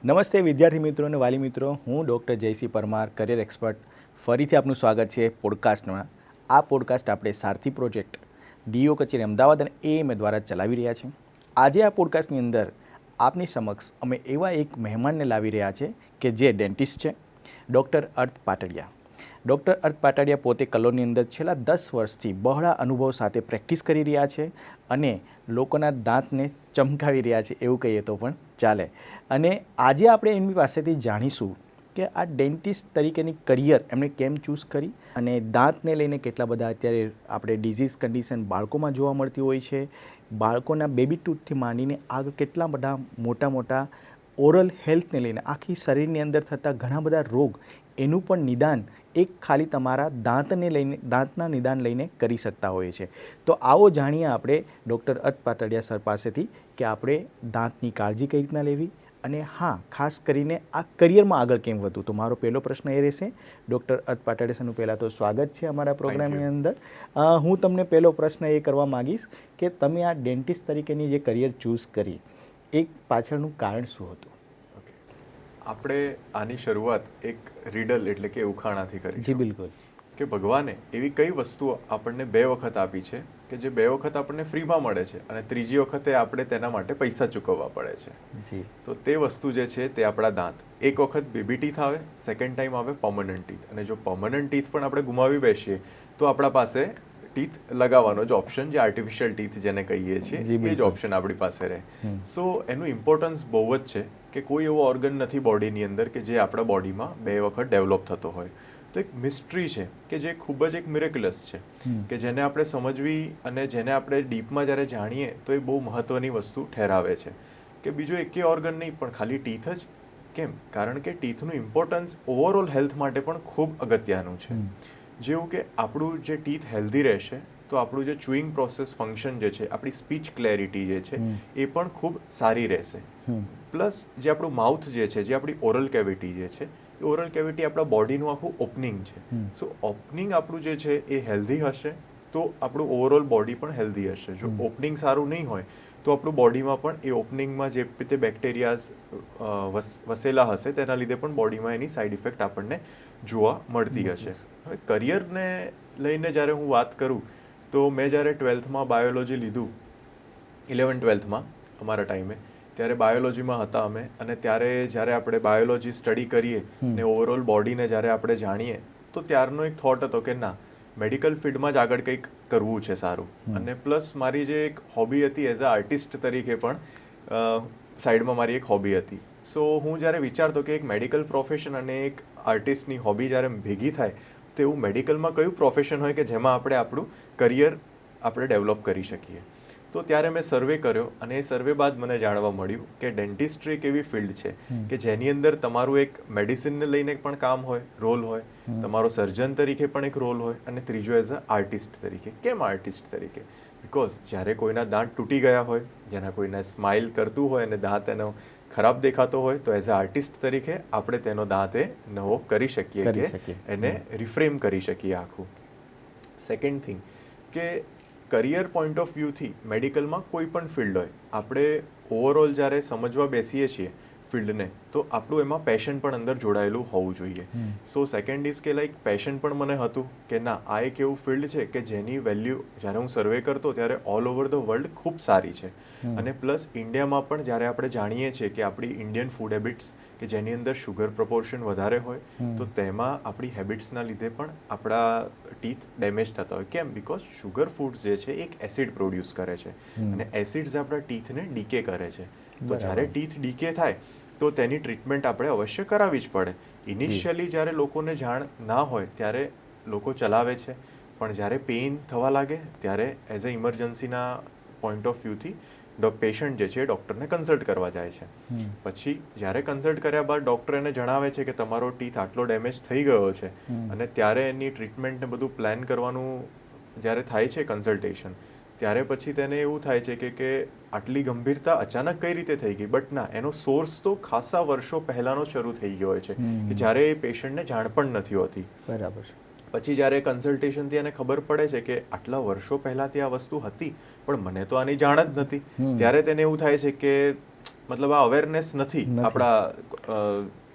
નમસ્તે વિદ્યાર્થી મિત્રો અને વાલી મિત્રો, હું doctor Jaysinh Parmar, career expert. ફરીથી આપનું સ્વાગત છે પોડકાસ્ટમાં. આ પોડકાસ્ટ આપણે સારથી પ્રોજેક્ટ ડીઓ કચેરી અમદાવાદ અને એએમએ દ્વારા ચલાવી રહ્યા છીએ. આજે આ પોડકાસ્ટની અંદર આપની સમક્ષ અમે એવા એક મહેમાનને લાવી રહ્યા છે કે જે ડેન્ટિસ્ટ છે, ડૉક્ટર અર્થ પાટડિયા. ડૉક્ટર અર્થ પાટડિયા પોતે કલોલની અંદર છેલ્લા 10 વર્ષથી બહોળા અનુભવ સાથે પ્રેક્ટિસ કરી રહ્યા છે અને લોકોના દાંતને ચમકાવી રહ્યા છે એવું કહીએ તો પણ ચાલે. અને આજે આપણે એમની પાસેથી જાણીશું કે આ ડેન્ટિસ્ટ તરીકેની કરિયર એમણે કેમ ચૂઝ કરી અને દાંતને લઈને કેટલા બધા અત્યારે આપણે ડિઝીઝ કન્ડિશન બાળકોમાં જોવા મળતી હોય છે. બાળકોના બેબી ટૂથથી માંડીને આગળ કેટલા બધા મોટા ઓરલ હેલ્થને લઈને આખી શરીરની અંદર થતા ઘણા બધા રોગ એનું પણ નિદાન એક ખાલી તમારા દાંતના નિદાન લઈને કરી શકતા હોઈએ છે. તો આવો જાણીએ આપણે ડૉક્ટર અર્થ પાટડિયા સર પાસેથી કે આપણે દાંતની કાળજી કઈ રીતના લેવી અને હા, ખાસ કરીને આ કરિયરમાં આગળ કેમ વધવું. તો મારો પહેલો પ્રશ્ન એ રહેશે. ડૉક્ટર અર્થ પાટડિયા સરનું પહેલાં તો સ્વાગત છે અમારા પ્રોગ્રામની અંદર. હું તમને પહેલો પ્રશ્ન એ કરવા માગીશ કે તમે આ ડેન્ટિસ્ટ તરીકેની જે કરિયર ચૂઝ કરી એ પાછળનું કારણ શું હતું? આપણે આની શરૂઆત એક રીડલ એટલે કે ઉખાણાથી કરી. જી બિલકુલ. કે ભગવાને એવી કઈ વસ્તુઓ આપણને 2 વખત આપી છે કે જે 2 વખત આપણને ફ્રીમાં મળે છે અને ત્રીજી વખતે આપણે તેના માટે પૈસા ચૂકવવા પડે છે. જી. તો તે વસ્તુ જે છે તે આપણા દાંત. એક વખત બેબી ટીથ આવે, સેકન્ડ ટાઈમ આવે પર્મનન્ટ ટીથ. અને જો પર્મનન્ટ ટીથ પણ આપણે ગુમાવી બેસીએ તો આપણા પાસે ટીથ લગાવવાનો જ ઓપ્શન, જે આર્ટિફિશિયલ ટીથ જેને કહીએ છીએ, એ જ ઓપ્શન આપણી પાસે રહે. સો એનું ઇમ્પોર્ટન્સ બહુ જ છે કે કોઈ એવો ઓર્ગન નથી બોડીની અંદર કે જે આપણા બોડીમાં 2 વખત ડેવલપ થતો હોય. તો એક મિસ્ટ્રી છે કે જે ખૂબ જ એક મિરેક્યુલસ છે કે જેને આપણે સમજવી અને જેને આપણે ડીપમાં જ્યારે જાણીએ તો એ બહુ મહત્ત્વની વસ્તુ ઠેરાવે છે. કે બીજો એકે ઓર્ગન નહીં પણ ખાલી ટીથ જ. કેમ? કારણ કે ટીથનું ઇમ્પોર્ટન્સ ઓવરઓલ હેલ્થ માટે પણ ખૂબ અગત્યનું છે. જેવું કે આપણું જે ટીથ હેલ્ધી રહેશે તો આપણું જે ચુઈંગ પ્રોસેસ ફંક્શન જે છે, આપણી સ્પીચ ક્લેરિટી જે છે એ પણ ખૂબ સારી રહેશે. પ્લસ જે આપણું માઉથ જે છે, જે આપણી ઓરલ કેવિટી જે છે, એ ઓરલ કેવિટી આપણા બોડીનું આખું ઓપનિંગ છે. સો ઓપનિંગ આપણું જે છે એ હેલ્ધી હશે તો આપણું ઓવરઓલ બોડી પણ હેલ્ધી હશે. જો ઓપનિંગ સારું નહીં હોય તો આપણું બોડીમાં પણ એ ઓપનિંગમાં જે રીતે બેક્ટેરિયાઝ વસેલા હશે તેના લીધે પણ બોડીમાં એની સાઈડ ઇફેક્ટ આપણને જોવા મળતી હશે. હવે કરિયરને લઈને જ્યારે હું વાત કરું તો મેં જ્યારે 12થમાં બાયોલોજી લીધું, 11-12થમાં અમારા ટાઈમે, ત્યારે બાયોલોજીમાં હતા અમે. અને ત્યારે જ્યારે આપણે બાયોલોજી સ્ટડી કરીએ ને ઓવરઓલ બોડીને જ્યારે આપણે જાણીએ તો ત્યારનો એક થોટ હતો કે ના, મેડિકલ ફિલ્ડમાં જ આગળ કંઈક કરવું છે સારું. અને પ્લસ મારી જે એક હોબી હતી એઝ અ આર્ટિસ્ટ તરીકે પણ સાઈડમાં મારી એક હોબી હતી. સો હું જ્યારે વિચારતો કે એક મેડિકલ પ્રોફેશન અને એક આર્ટિસ્ટની હોબી જ્યારે ભેગી થાય તો એવું મેડિકલમાં કયું પ્રોફેશન હોય કે જેમાં આપણે આપણું કરિયર આપણે ડેવલપ કરી શકીએ. તો ત્યારે મેં સર્વે કર્યો અને એ સર્વે બાદ મને જાણવા મળ્યું કે ડેન્ટિસ્ટ્રી એક એવી ફિલ્ડ છે કે જેની અંદર તમારું એક મેડિસિનને લઈને પણ કામ હોય, રોલ હોય, તમારો સર્જન તરીકે પણ એક રોલ હોય, અને ત્રીજો એઝ અ આર્ટિસ્ટ તરીકે. કેમ આર્ટિસ્ટ તરીકે? બિકોઝ જ્યારે કોઈના દાંત તૂટી ગયા હોય, જેના કોઈને સ્માઇલ કરતું હોય અને દાંત એનો ખરાબ દેખાતો હોય તો એઝ અ આર્ટિસ્ટ તરીકે આપણે તેનો દાંત એ નવો કરી શકીએ કે એને રિફ્રેમ કરી શકીએ આખું. સેકન્ડ થિંગ કે કરિયર પોઈન્ટ ઓફ વ્યૂથી મેડિકલમાં કોઈ પણ ફિલ્ડ હોય, આપણે ઓવરઓલ જ્યારે સમજવા બેસીએ છીએ ફિલ્ડને તો આપણું એમાં પેશન પણ અંદર જોડાયેલું હોવું જોઈએ. સો સેકન્ડ ઇઝ કે લાઈક પેશન પણ મને હતું કે ના, આ એક એવું ફિલ્ડ છે કે જેની વેલ્યુ જ્યારે હું સર્વે કરતો ત્યારે ઓલ ઓવર ધ વર્લ્ડ ખૂબ સારી છે. અને પ્લસ ઇન્ડિયામાં પણ જ્યારે આપણે જાણીએ છીએ કે આપણી ઇન્ડિયન ફૂડ હેબિટ્સ કે જેની અંદર શુગર પ્રપોર્શન વધારે હોય તો તેમાં આપણી હેબિટ્સના લીધે પણ આપણા ટીથ ડેમેજ થતા હોય. કેમ? બિકોઝ શુગર ફૂડ્સ જે છે એક એસિડ પ્રોડ્યુસ કરે છે અને એસિડ્સ આપણા ટીથને ડીકે કરે છે. તો જ્યારે ટીથ ડીકે થાય તો તેની ટ્રીટમેન્ટ આપણે અવશ્ય કરાવવી જ પડે. ઇનિશિયલી જ્યારે લોકોને જાણ ના હોય ત્યારે લોકો ચલાવે છે, પણ જ્યારે પેઇન થવા લાગે ત્યારે એઝ અ ઇમરજન્સીના પોઈન્ટ ઓફ વ્યૂથી પેશન્ટ જે છે એ ડૉક્ટરને કન્સલ્ટ કરવા જાય છે. પછી જ્યારે કન્સલ્ટ કર્યા બાદ ડૉક્ટર એને જણાવે છે કે તમારો ટીથ આટલો ડેમેજ થઈ ગયો છે અને ત્યારે એની ટ્રીટમેન્ટને બધું પ્લાન કરવાનું જ્યારે થાય છે કન્સલ્ટેશન, ત્યારે પછી તેને એવું થાય છે કે આટલી ગંભીરતા અચાનક કઈ રીતે થઈ ગઈ. બટ ના, એનો સોર્સ તો ખાસા વર્ષો પહેલાંનો શરૂ થઈ ગયો હોય છે કે જ્યારે એ પેશન્ટને જાણ પણ નથી હોતી. બરાબર. પછી જ્યારે કન્સલ્ટેશનથી એને ખબર પડે છે કે આટલા વર્ષો પહેલાંથી આ વસ્તુ હતી પણ મને તો આની જાણ જ નથી, ત્યારે તેને એવું થાય છે કે મતલબ આ અવેરનેસ નથી આપણા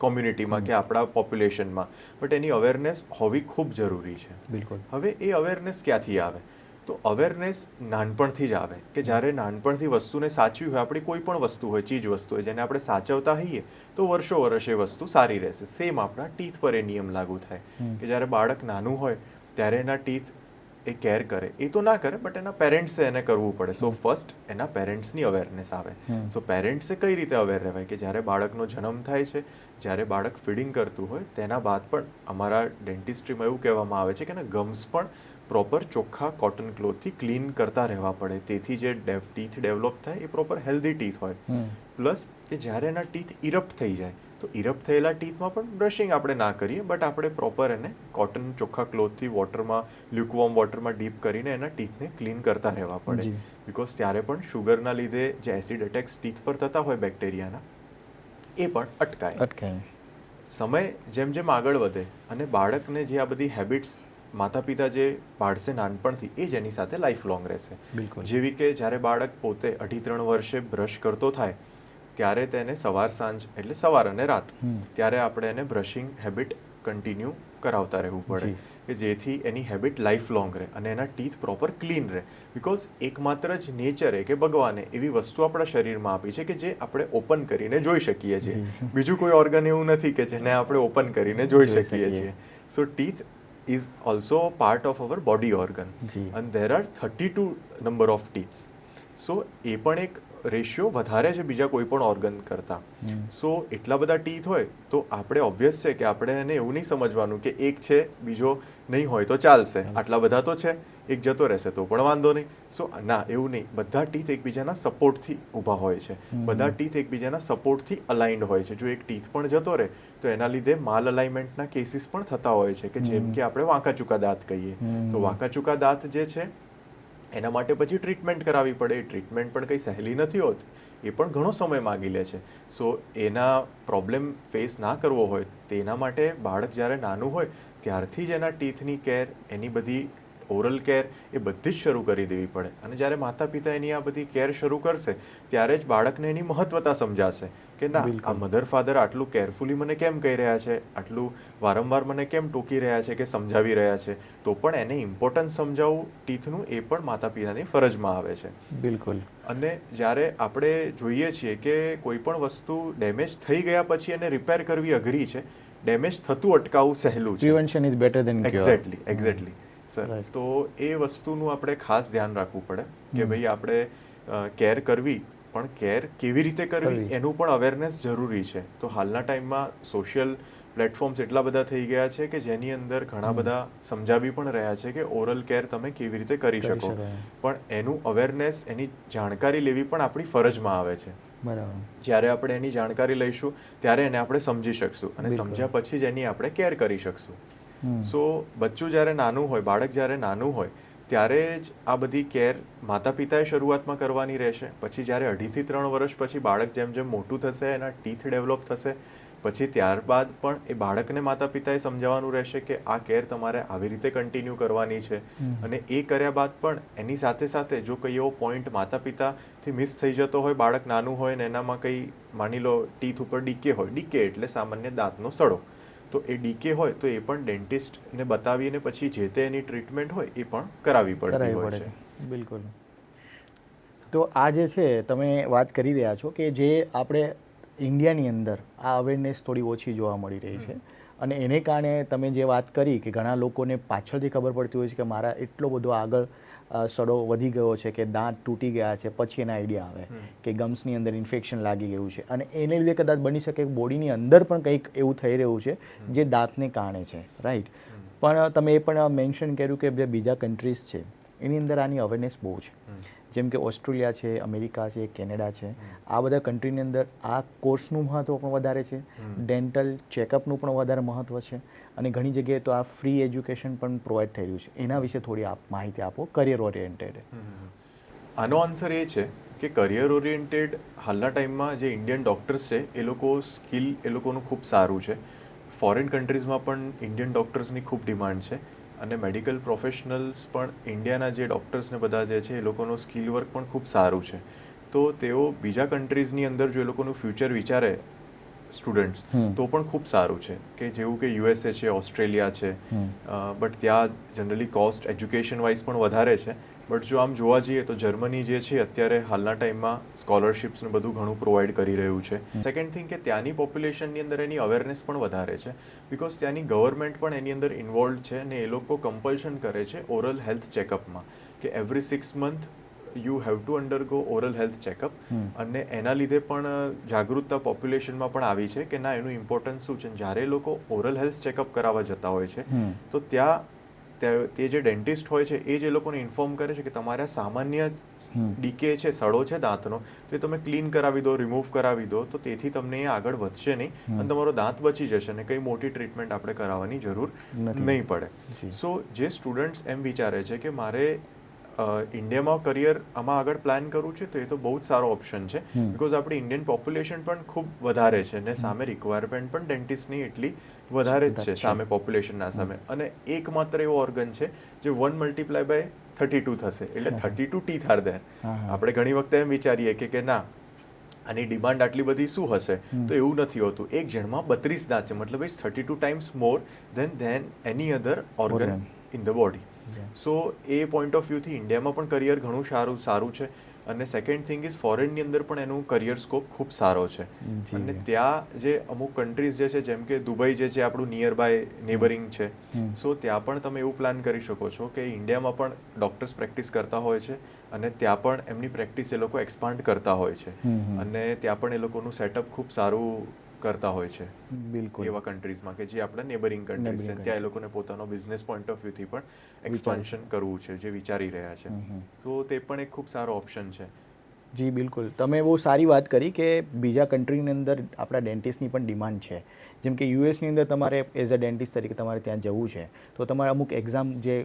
કોમ્યુનિટીમાં કે આપણા પોપ્યુલેશનમાં, બટ એની અવેરનેસ હોવી ખૂબ જરૂરી છે. બિલકુલ. હવે એ અવેરનેસ ક્યાંથી આવે? તો અવેરનેસ નાનપણથી જ આવે, કે જ્યારે નાનપણથી વસ્તુને સાચવી હોય, આપણી કોઈ પણ વસ્તુ હોય, ચીજ વસ્તુ હોય, જેને આપણે સાચવતા હોઈએ તો વર્ષો વર્ષ એ વસ્તુ સારી રહેશે. સેમ આપણા ટીથ પર એ નિયમ લાગુ થાય કે જ્યારે બાળક નાનું હોય ત્યારે એના ટીથ એ કેર કરે, એ તો ના કરે બટ એના પેરેન્ટ્સે એને કરવું પડે. સો ફર્સ્ટ એના પેરેન્ટ્સની અવેરનેસ આવે. સો પેરેન્ટ્સે કઈ રીતે અવેર રહેવાય કે જ્યારે બાળકનો જન્મ થાય છે, જ્યારે બાળક ફીડિંગ કરતું હોય તેના બાદ પણ અમારા ડેન્ટિસ્ટ્રીમાં એવું કહેવામાં આવે છે કે એના ગમ્સ પણ પ્રોપર ચોખ્ખા કોટન ક્લોથથી ક્લીન કરતા રહેવા પડે, તેથી જે ટીથ ડેવલપ થાય એ પ્રોપર હેલ્ધી ટીથ હોય. પ્લસ કે જ્યારે એના ટીથ ઇરપ્ટ થઈ જાય તો ઇરપ્ટ થયેલા ટીથમાં પણ બ્રશિંગ આપણે ના કરીએ, બટ આપણે પ્રોપર એને કોટન ચોખ્ખા ક્લોથથી વોટરમાં, લ્યુકવોર્મ વોટરમાં ડીપ કરીને એના ટીથને ક્લીન કરતા રહેવા પડે. બિકોઝ ત્યારે પણ શુગરના લીધે જે એસિડ એટેક્સ ટીથ પર થતા હોય બેક્ટેરિયાના, એ પણ અટકાય. સમય જેમ જેમ આગળ વધે અને બાળકને જે આ બધી હેબિટ્સ માતા પિતા જે પાડશે નાનપણથી, એ જ એની સાથે લાઈફ લોંગ રહેશે. જેવી કે જ્યારે બાળક પોતે 2.5-3 વર્ષે બ્રશ કરતો થાય ત્યારે તેને સવાર સાંજ, એટલે સવાર અને રાત, ત્યારે આપણે એને બ્રશિંગ હેબિટ કન્ટિન્યુ કરાવતા રહેવું પડે કે જેથી એની હેબિટ લાઈફ લોંગ રહે અને એના ટીથ પ્રોપર ક્લીન રહે. બિકોઝ એકમાત્ર જ નેચરે કે ભગવાને એવી વસ્તુ આપણા શરીરમાં આપી છે કે જે આપણે ઓપન કરીને જોઈ શકીએ છીએ. બીજું કોઈ ઓર્ગન એવું નથી કે જેને આપણે ઓપન કરીને જોઈ શકીએ છીએ. સો teeth is also part of our body organ and there are 32 number of teeth. So એ પણ એક રેશિયો વધારે છે બીજા કોઈ પણ ઓર્ગન કરતાં. સો એટલા બધા ટીથ હોય તો આપણે ઓબ્વિયસ છે કે આપણે એને એવું નહીં સમજવાનું કે એક છે બીજો નહીં હોય તો ચાલશે, આટલા બધા તો છે, એક જતો રહેશે તો પણ વાંધો નહીં. સો ના, એવું નહીં. બધા ટીથ એકબીજાના સપોર્ટથી ઊભા હોય છે, બધા ટીથ એકબીજાના સપોર્ટથી અલાઇન્ડ હોય છે. જો એક ટીથ પણ જતો રહે તો એના લીધે માલ અલાઇનમેન્ટના કેસીસ પણ થતા હોય છે, કે જેમ કે આપણે વાંકાચૂકા દાંત કહીએ તો વાંકાચૂકા દાંત જે છે એના માટે પછી ટ્રીટમેન્ટ કરાવવી પડે. એ ટ્રીટમેન્ટ પણ કંઈ સહેલી નથી હોતી, એ પણ ઘણો સમય માગી લે છે. સો એના પ્રોબ્લેમ ફેસ ના કરવો હોય તેના માટે બાળક જ્યારે નાનું હોય ત્યારથી જ એના ટીથની કેર, એની બધી ઓરલ કેર એ બધી જ શરૂ કરી દેવી પડે. અને જ્યારે માતા પિતા એની આ બધી કેર શરૂ કરશે ત્યારે જ બાળકને એની મહત્વતા સમજાશે કે ના, આ મધર ફાધર આટલું કેરફુલી મને કેમ કહી રહ્યા છે, આટલું વારંવાર મને કેમ ટોકી રહ્યા છે કે સમજાવી રહ્યા છે, તો પણ એને ઇમ્પોર્ટન્સ સમજાવવું ટીથનું એ પણ માતા પિતાની ફરજમાં આવે છે. બિલકુલ. અને જ્યારે આપણે જોઈએ છીએ કે કોઈ પણ વસ્તુ ડેમેજ થઈ ગયા પછી એને રિપેર કરવી અઘરી છે, ડેમેજ થતું અટકાવવું સહેલું છે. Prevention is better than cure. Exactly sir. તો એ વસ્તુનું આપણે ખાસ ધ્યાન રાખવું પડે કે ભાઈ આપણે કેર કરવી, પણ કેર કેવી રીતે કરવી એનું પણ અવેરનેસ જરૂરી છે. તો હાલના ટાઈમમાં સોશિયલ પ્લેટફોર્મ્સ એટલા બધા થઈ ગયા છે કે જેની અંદર ઘણા બધા સમજાવી પણ રહ્યા છે કે ઓરલ કેર તમે કેવી રીતે કરી શકો, પણ એનું અવેરનેસ, એની જાણકારી લેવી પણ આપણી ફરજમાં આવે છે. જ્યારે આપણે એની જાણકારી લઈશું ત્યારે એને આપણે સમજી શકશું અને સમજ્યા પછી જ એની આપણે કેર કરી શકશું. સો બચ્ચું જ્યારે નાનું હોય, બાળક જ્યારે નાનું હોય ત્યારે જ આ બધી કેર માતા પિતાએ શરૂઆતમાં કરવાની રહેશે. પછી જ્યારે 2.5-3 વર્ષ પછી બાળક જેમ જેમ મોટું થશે, એના ટીથ ડેવલપ થશે, પછી ત્યારબાદ પણ એ બાળકને માતા પિતાએ સમજાવવાનું રહેશે કે આ કેર તમારે આવી રીતે કન્ટિન્યુ કરવાની છે. અને એ કર્યા બાદ પણ એની સાથે સાથે જો કોઈ એવો પોઈન્ટ માતા પિતાથી મિસ થઈ જતો હોય, બાળક નાનું હોય ને એનામાં કંઈ માની લો ટીથ ઉપર ડીકે હોય, ડીકે એટલે સામાન્ય દાંતનો સડો, તો એ ડીકે હોય તો એ પણ ડેન્ટિસ્ટને બતાવીને પછી જે તે એની ટ્રીટમેન્ટ હોય એ પણ કરાવવી પડતી હોય છે. બિલકુલ. તો આ જે છે તમે વાત કરી રહ્યા છો કે જે આપણે ઇન્ડિયાની અંદર આ અવેરનેસ થોડી ઓછી જોવા મળી રહી છે અને એને કારણે તમે જે વાત કરી કે ઘણા લોકોને પાછળથી ખબર પડતી હોય છે કે મારા એટલો બધો આગળ સડો વધી ગયો છે કે દાંત તૂટી ગયા છે, પછી એના આઈડિયા આવે કે ગમ્સની અંદર ઇન્ફેક્શન લાગી ગયું છે અને એને લીધે કદાચ બની શકે કે બોડીની અંદર પણ કંઈક એવું થઈ રહ્યું છે જે દાંતને કારણે છે, રાઈટ. પણ તમે એ પણ મેન્શન કર્યું કે જે બીજા કન્ટ્રીઝ છે એની અંદર આની અવેરનેસ બહુ છે, જેમ કે ઓસ્ટ્રેલિયા છે, અમેરિકા છે, કેનેડા છે. આ બધા કન્ટ્રીની અંદર આ કોર્સનું મહત્ત્વ પણ વધારે છે, ડેન્ટલ ચેકઅપનું પણ વધારે મહત્ત્વ છે અને ઘણી જગ્યાએ તો આ ફ્રી એજ્યુકેશન પણ પ્રોવાઈડ થઈ રહ્યું છે. એના વિશે થોડી માહિતી આપો, કરિયર ઓરિએન્ટેડ. આનો આન્સર એ છે કે કરિયર ઓરિએન્ટેડ હાલના ટાઈમમાં જે ઇન્ડિયન ડૉક્ટર્સ છે એ લોકો સ્કિલ એ લોકોનું ખૂબ સારું છે. ફોરેન કન્ટ્રીઝમાં પણ ઇન્ડિયન ડૉક્ટર્સની ખૂબ ડિમાન્ડ છે અને મેડિકલ પ્રોફેશનલ્સ પણ ઇન્ડિયાના જે ડૉક્ટર્સને બધા જે છે એ લોકોનું સ્કિલ વર્ક પણ ખૂબ સારું છે. તો તેઓ બીજા કન્ટ્રીઝની અંદર જો એ લોકોનું ફ્યુચર વિચારે સ્ટુડન્ટ્સ તો પણ ખૂબ સારું છે કે જેવું કે યુએસએ છે, ઓસ્ટ્રેલિયા છે, બટ ત્યાં જનરલી કોસ્ટ એજ્યુકેશન વાઇઝ પણ વધારે છે. બટ જો આમ જોવા જઈએ તો જર્મની જે છે અત્યારે હાલના ટાઈમમાં સ્કોલરશિપ્સ ને બધું ઘણું પ્રોવાઈડ કરી રહ્યું છે. સેકન્ડ થિંગ કે ત્યાંની પોપ્યુલેશનની અંદર એની અવેરનેસ પણ વધારે છે, બિકોઝ ત્યાંની ગવર્મેન્ટ પણ એની અંદર ઇન્વોલ્વ છે અને એ લોકો કમ્પલ્શન કરે છે ઓરલ હેલ્થ ચેકઅપમાં કે every 6 month you have two અંડરગો oral health checkup. અને એના લીધે પણ જાગૃતતા પોપ્યુલેશનમાં પણ આવી છે કે ના એનું ઇમ્પોર્ટન્સ શું છે. જ્યારે એ લોકો ઓરલ હેલ્થ ચેકઅપ કરાવવા જતા હોય છે તો ત્યાં તે જે ડેન્ટિસ્ટ હોય છે એ જ એ લોકોને ઇન્ફોર્મ કરે છે કે તમારા સામાન્ય ડીકે છે, સડો છે દાંતનો, તો એ તમે ક્લીન કરાવી દો, રિમૂવ કરાવી દો, તો તેથી તમને એ આગળ વધશે નહીં અને તમારો દાંત બચી જશે અને કંઈ મોટી ટ્રીટમેન્ટ આપણે કરાવવાની જરૂર નહીં પડે. સો જે સ્ટુડન્ટ્સ એમ વિચારે છે કે મારે ઇન્ડિયામાં કરિયર આમાં આગળ પ્લાન કરવું છે તો એ તો બહુ જ સારો ઓપ્શન છે, બિકોઝ આપણી ઇન્ડિયન પોપ્યુલેશન પણ ખૂબ વધારે છે અને સામે રિક્વાયરમેન્ટ પણ ડેન્ટિસ્ટની એટલી વધારે જ છે સામે પોપ્યુલેશનના સામે. અને એકમાત્ર એવો ઓર્ગન છે જે 1 મલ્ટીપ્લાય બાય 32 થશે, એટલે 32 ટીથ આર ધેર. આપણે ઘણી વખતે એમ વિચારીએ કે ના આની ડિમાન્ડ આટલી બધી શું હશે, તો એવું નથી હોતું. એક જણમાં 32 દાંત છે, મતલબ it's 32 times more than any other organ in the body. So એ પોઈન્ટ ઓફ વ્યૂથી ઇન્ડિયામાં પણ કરિયર ઘણું સારું છે. અને સેકન્ડ થિંગ ઇઝ ફોરેનની અંદર પણ એનું કરિયર સ્કોપ ખૂબ સારો છે. અને ત્યાં જે અમુક કન્ટ્રીઝ જે છે જેમ કે દુબઈ જે છે આપણું નિયર બાય નેબરિંગ છે, સો ત્યાં પણ તમે એવું પ્લાન કરી શકો છો કે ઇન્ડિયામાં પણ ડૉક્ટર્સ પ્રેક્ટિસ કરતા હોય છે અને ત્યાં પણ એમની પ્રેક્ટિસ એ લોકો એક્સપાન્ડ કરતા હોય છે અને ત્યાં પણ એ લોકોનું સેટઅપ ખૂબ સારું કરતા હોય છે. બિલકુલ એવા કન્ટ્રીઝમાં કે જે આપણા નેબરિંગ કન્ટ્રીઝ છે ત્યાં એ લોકોને પોતાનો બિઝનેસ પોઈન્ટ ઓફ વ્યૂથી પણ એક્સપાન્શન કરવું છે જે વિચારી રહ્યા છે. સો તે પણ એક ખૂબ સારો ઓપ્શન છે. જી બિલકુલ, તમે બહુ સારી વાત કરી કે બીજા કન્ટ્રીની અંદર આપણા ડેન્ટિસ્ટની પણ ડિમાન્ડ છે. જેમ કે યુએસની અંદર તમારે એઝ અ ડેન્ટિસ્ટ તરીકે તમારે ત્યાં જવું છે તો તમારે અમુક એક્ઝામ જે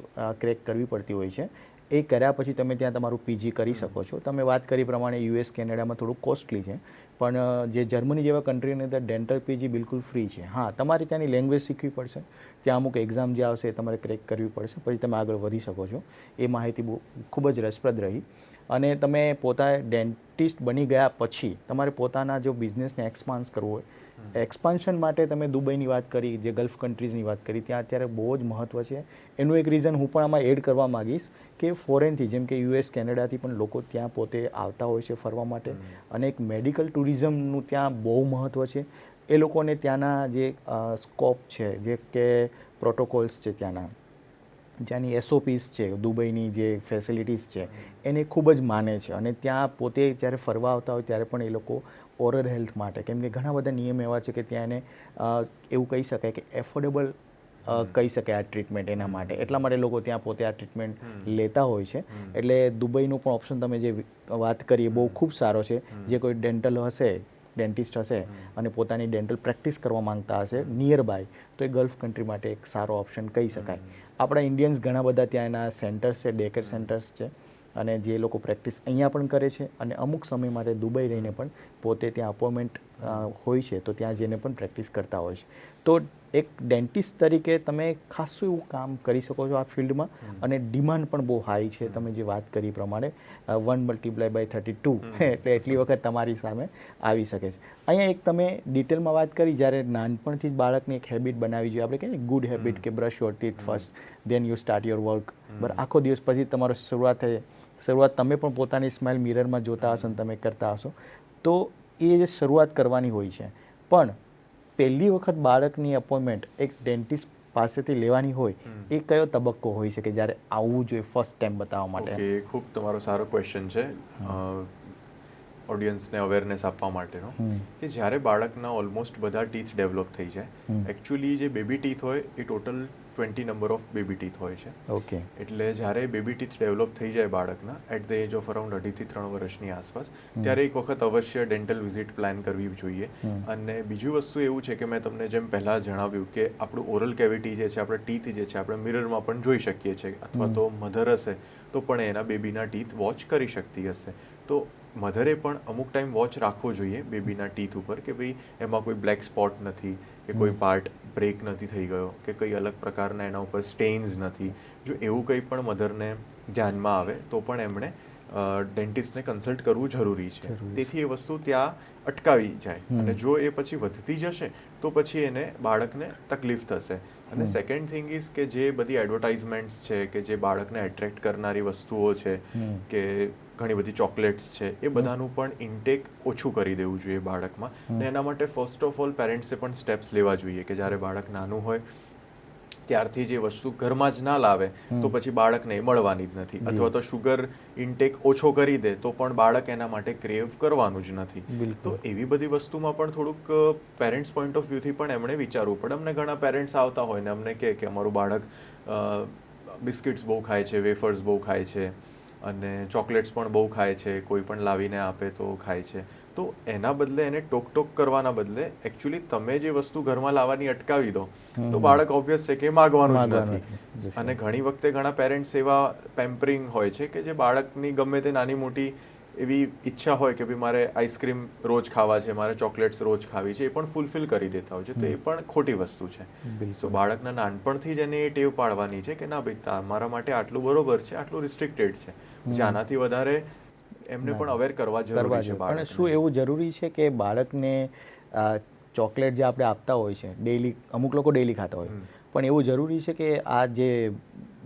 ક્રેક કરવી પડતી હોય છે એ કર્યા પછી તમે ત્યાં તમારું પીજી કરી શકો છો. તમે વાત કરી પ્રમાણે યુએસ, કેનેડામાં થોડું કોસ્ટલી છે, પણ જે જર્મની જેવા કન્ટ્રીની અંદર ડેન્ટલ પીજી બિલકુલ ફ્રી છે. હા, તમારે ત્યાંની લેંગ્વેજ શીખવી પડશે, ત્યાં અમુક એક્ઝામ જે આવશે એ તમારે ક્રેક કરવી પડશે, પછી તમે આગળ વધી શકો છો. એ માહિતી બહુ ખૂબ જ રસપ્રદ રહી. અને તમે પોતા ડેન્ટિસ્ટ બની ગયા પછી તમારે પોતાના જો બિઝનેસને એક્સપાન્સ કરવો હોય, એક્સપાન્શન માટે તમે દુબઈની વાત કરી, જે ગલ્ફ કન્ટ્રીઝની વાત કરી, ત્યાં અત્યારે બહુ જ મહત્ત્વ છે. એનું એક રીઝન હું પણ આમાં એડ કરવા માગીશ કે ફોરેનથી જેમ કે યુએસ, કેનેડાથી પણ લોકો ત્યાં પોતે આવતા હોય છે ફરવા માટે અને એક મેડિકલ ટુરિઝમનું ત્યાં બહુ મહત્ત્વ છે. એ લોકોને ત્યાંના જે સ્કોપ છે, જે કે પ્રોટોકોલ્સ છે ત્યાંની એસઓપીસ છે, દુબઈની જે ફેસિલિટીઝ છે એને ખૂબ જ માને છે. અને ત્યાં પોતે જ્યારે ફરવા આવતા હોય ત્યારે પણ એ લોકો ઓરલ હેલ્થ માટે, કેમ કે ઘણા બધા નિયમ એવા છે કે ત્યાં એને એવું કહી શકાય કે એફોર્ડેબલ કહી શકાય આ ટ્રીટમેન્ટ એના માટે. એટલા માટે લોકો ત્યાં પોતે આ ટ્રીટમેન્ટ લેતા હોય છે. એટલે દુબઈનું પણ ઓપ્શન તમે જે વાત કરી એ બહુ ખૂબ સારો છે. જે કોઈ ડેન્ટલ હશે, ડેન્ટિસ્ટ હશે અને પોતાની ડેન્ટલ પ્રેક્ટિસ કરવા માંગતા હશે નિયર બાય, તો એ ગલ્ફ કન્ટ્રી માટે એક સારો ઓપ્શન કહી શકાય. આપણા ઇન્ડિયન્સ ઘણા બધા ત્યાં એના સેન્ટર્સ છે, ડે કેર સેન્ટર્સ છે અને જે લોકો પ્રેક્ટિસ અહીંયા પણ કરે છે અને અમુક સમય માટે દુબઈ રહીને પણ પોતે ત્યાં અપોઇન્ટમેન્ટ હોય છે તો ત્યાં જઈને પણ પ્રેક્ટિસ કરતા હોય છે. તો એક ડેન્ટિસ્ટ તરીકે તમે ખાસું એવું કામ કરી શકો છો આ ફિલ્ડમાં અને ડિમાન્ડ પણ બહુ હાઈ છે. તમે જે વાત કરી પ્રમાણે 1 મલ્ટીપ્લાય બાય 32 એટલે એટલી વખત તમારી સામે આવી શકે છે. અહીંયા એક તમે ડિટેલમાં વાત કરી, જ્યારે નાનપણથી જ બાળકને એક હેબિટ બનાવી જોઈએ, આપણે કહીએ ને ગુડ હેબિટ કે brush your teeth first then you start your work. બરાબર, આખો દિવસ પછી તમારો શરૂઆત તમે પણ પોતાની સ્માઇલ મિરરમાં જોતા હશો અને તમે કરતા હશો, તો એ જે શરૂઆત કરવાની હોય છે. પણ પહેલી વખત બાળકની અપોઇન્ટમેન્ટ એક ડેન્ટિસ્ટ પાસેથી લેવાની હોય એ કયો તબક્કો હોય છે કે જ્યારે આવવું જોઈએ ફર્સ્ટ ટાઈમ બતાવવા માટે? ઓકે, ખૂબ તમારો સારો ક્વેશ્ચન છે ઓડિયન્સને અવેરનેસ આપવા માટેનો, કે જ્યારે બાળકના ઓલમોસ્ટ બધા ટીથ ડેવલપ થઈ જાય. એકચ્યુઅલી જે બેબી ટીથ હોય એ total 20 number of baby teeth હોય છે. ઓકે. એટલે જ્યારે બેબી ટીથ ડેવલપ થઈ જાય બાળકના at the age of around 2.5 થી 3 વર્ષની આસપાસ, ત્યારે એક વખત અવશ્ય ડેન્ટલ વિઝિટ પ્લાન કરવી જોઈએ. અને બીજું વસ્તુ એવું છે કે મેં તમને જેમ પહેલાં જણાવ્યું કે આપણું ઓરલ કેવિટી જે છે, આપણા ટીથ જે છે, આપણે મિરરમાં પણ જોઈ શકીએ છીએ, અથવા તો મધર હશે તો પણ એના બેબીના ટીથ વોચ કરી શકતી હશે. તો મધરે પણ અમુક ટાઈમ વોચ રાખવો જોઈએ બેબીના ટીથ ઉપર કે ભાઈ એમાં કોઈ બ્લેક સ્પોટ નથી, કે કોઈ પાર્ટ બ્રેક નથી થઈ ગયો, કે કંઈ અલગ પ્રકારના એના ઉપર સ્ટેન્સ નથી. જો એવું કંઈ પણ મધરને ધ્યાનમાં આવે તો પણ એમણે ડેન્ટિસ્ટને કન્સલ્ટ કરવું જરૂરી છે. તેથી એ વસ્તુ ત્યાં અટકાવી જાય, અને જો એ પછી વધતી જશે તો પછી એને બાળકને તકલીફ થશે. અને સેકન્ડ થિંગ ઇઝ કે જે બધી એડવર્ટાઇઝમેન્ટ્સ છે કે જે બાળકને એટ્રેક્ટ કરનારી વસ્તુઓ છે, કે ઘણી બધી ચોકલેટ્સ છે, એ બધાનું પણ ઇન્ટેક ઓછું કરી દેવું જોઈએ બાળકમાં. ને એના માટે ફર્સ્ટ ઓફ ઓલ પેરેન્ટ્સે પણ સ્ટેપ્સ લેવા જોઈએ કે જ્યારે બાળક નાનું હોય ત્યારથી જે વસ્તુ ઘરમાં જ ના લાવે તો પછી બાળકને એ મળવાની જ નથી. અથવા તો શુગર ઇન્ટેક ઓછો કરી દે તો પણ બાળક એના માટે ક્રેવ કરવાનું જ નથી. તો એવી બધી વસ્તુમાં પણ થોડુંક પેરેન્ટ્સ પોઈન્ટ ઓફ વ્યૂથી પણ એમણે વિચારવું પડે. અમને ઘણા પેરેન્ટ્સ આવતા હોય ને અમને કહે કે અમારું બાળક બિસ્કિટ્સ બહુ ખાય છે, વેફર્સ બહુ ખાય છે, અને ચોકલેટ્સ પણ બહુ ખાય છે, કોઈ પણ લાવીને આપે તો ખાય છે. તો એના બદલે એને ટોક કરવાના બદલે એકચ્યુઅલી તમે જે વસ્તુ ઘરમાં લાવવાની અટકાવી દો તો બાળક ઓબ્વિયસ છે કે માગવાનું જ નથી. અને ઘણી વખતે ઘણા પેરેન્ટ્સ એવા પેમ્પરિંગ હોય છે કે જે બાળકની ગમે તે નાની મોટી એવી ઈચ્છા હોય કે ભાઈ મારે આઈસ્ક્રીમ રોજ ખાવા છે, મારે ચોકલેટ્સ રોજ ખાવી છે, એ પણ ફૂલફિલ કરી દેતા હોય છે. તો એ પણ ખોટી વસ્તુ છે. સો બાળકના નાનપણથી જ એને એ ટેવ પાડવાની છે કે ના ભાઈ તમારા માટે આટલું બરોબર છે, આટલું રિસ્ટ્રિક્ટેડ છે, પછી આનાથી વધારે એમને પણ અવેર કરવા જરૂરી છે. પણ શું એવું જરૂરી છે કે બાળકને ચોકલેટ જે આપણે આપતા હોય છે ડેઈલી, અમુક લોકો ડેઈલી ખાતા હોય, પણ એવું જરૂરી છે કે આ જે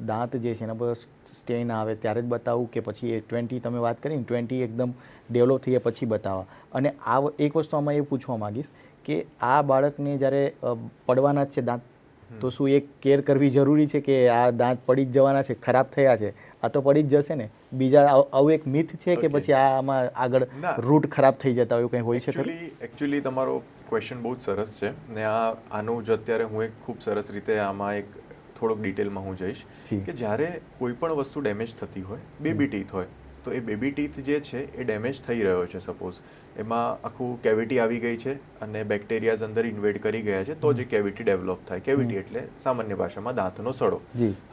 દાંત જે છે એના પર સ્ટેન આવે ત્યારે જ બતાવવું, કે પછી એ 20 તમે વાત કરી ને 20 એકદમ ડેવલપ થઈએ પછી બતાવવા? અને આ એક વસ્તુ આમાં એ પૂછવા માંગીશ કે આ બાળકને જ્યારે પડવાના જ છે દાંત, તો શું એક કેર કરવી જરૂરી છે કે આ દાંત પડી જ જવાના છે, ખરાબ થયા છે, આ તો પડી જ જશે ને? બીજા આવું એક મિથ છે કે પછી આમાં આગળ રૂટ ખરાબ થઈ જતા હોય, કંઈ હોય છે ખરું? એકચ્યુઅલી તમારો ક્વેશ્ચન બહુ જ સરસ છે ને આનું જ અત્યારે હું એક ખૂબ સરસ રીતે આમાં એક થોડોક ડિટેલમાં હું જઈશ કે જ્યારે કોઈ પણ વસ્તુ ડેમેજ થતી હોય, બેબી ટીથ હોય, તો એ બેબી ટીથ જે છે એ ડેમેજ થઈ રહ્યો છે, સપોઝ એમાં આખું કેવિટી આવી ગઈ છે અને બેક્ટેરિયાઝ અંદર ઇન્વેડ કરી ગયા છે, તો જે કેવિટી ડેવલપ થાય. કેવિટી એટલે સામાન્ય ભાષામાં દાંતનો સડો.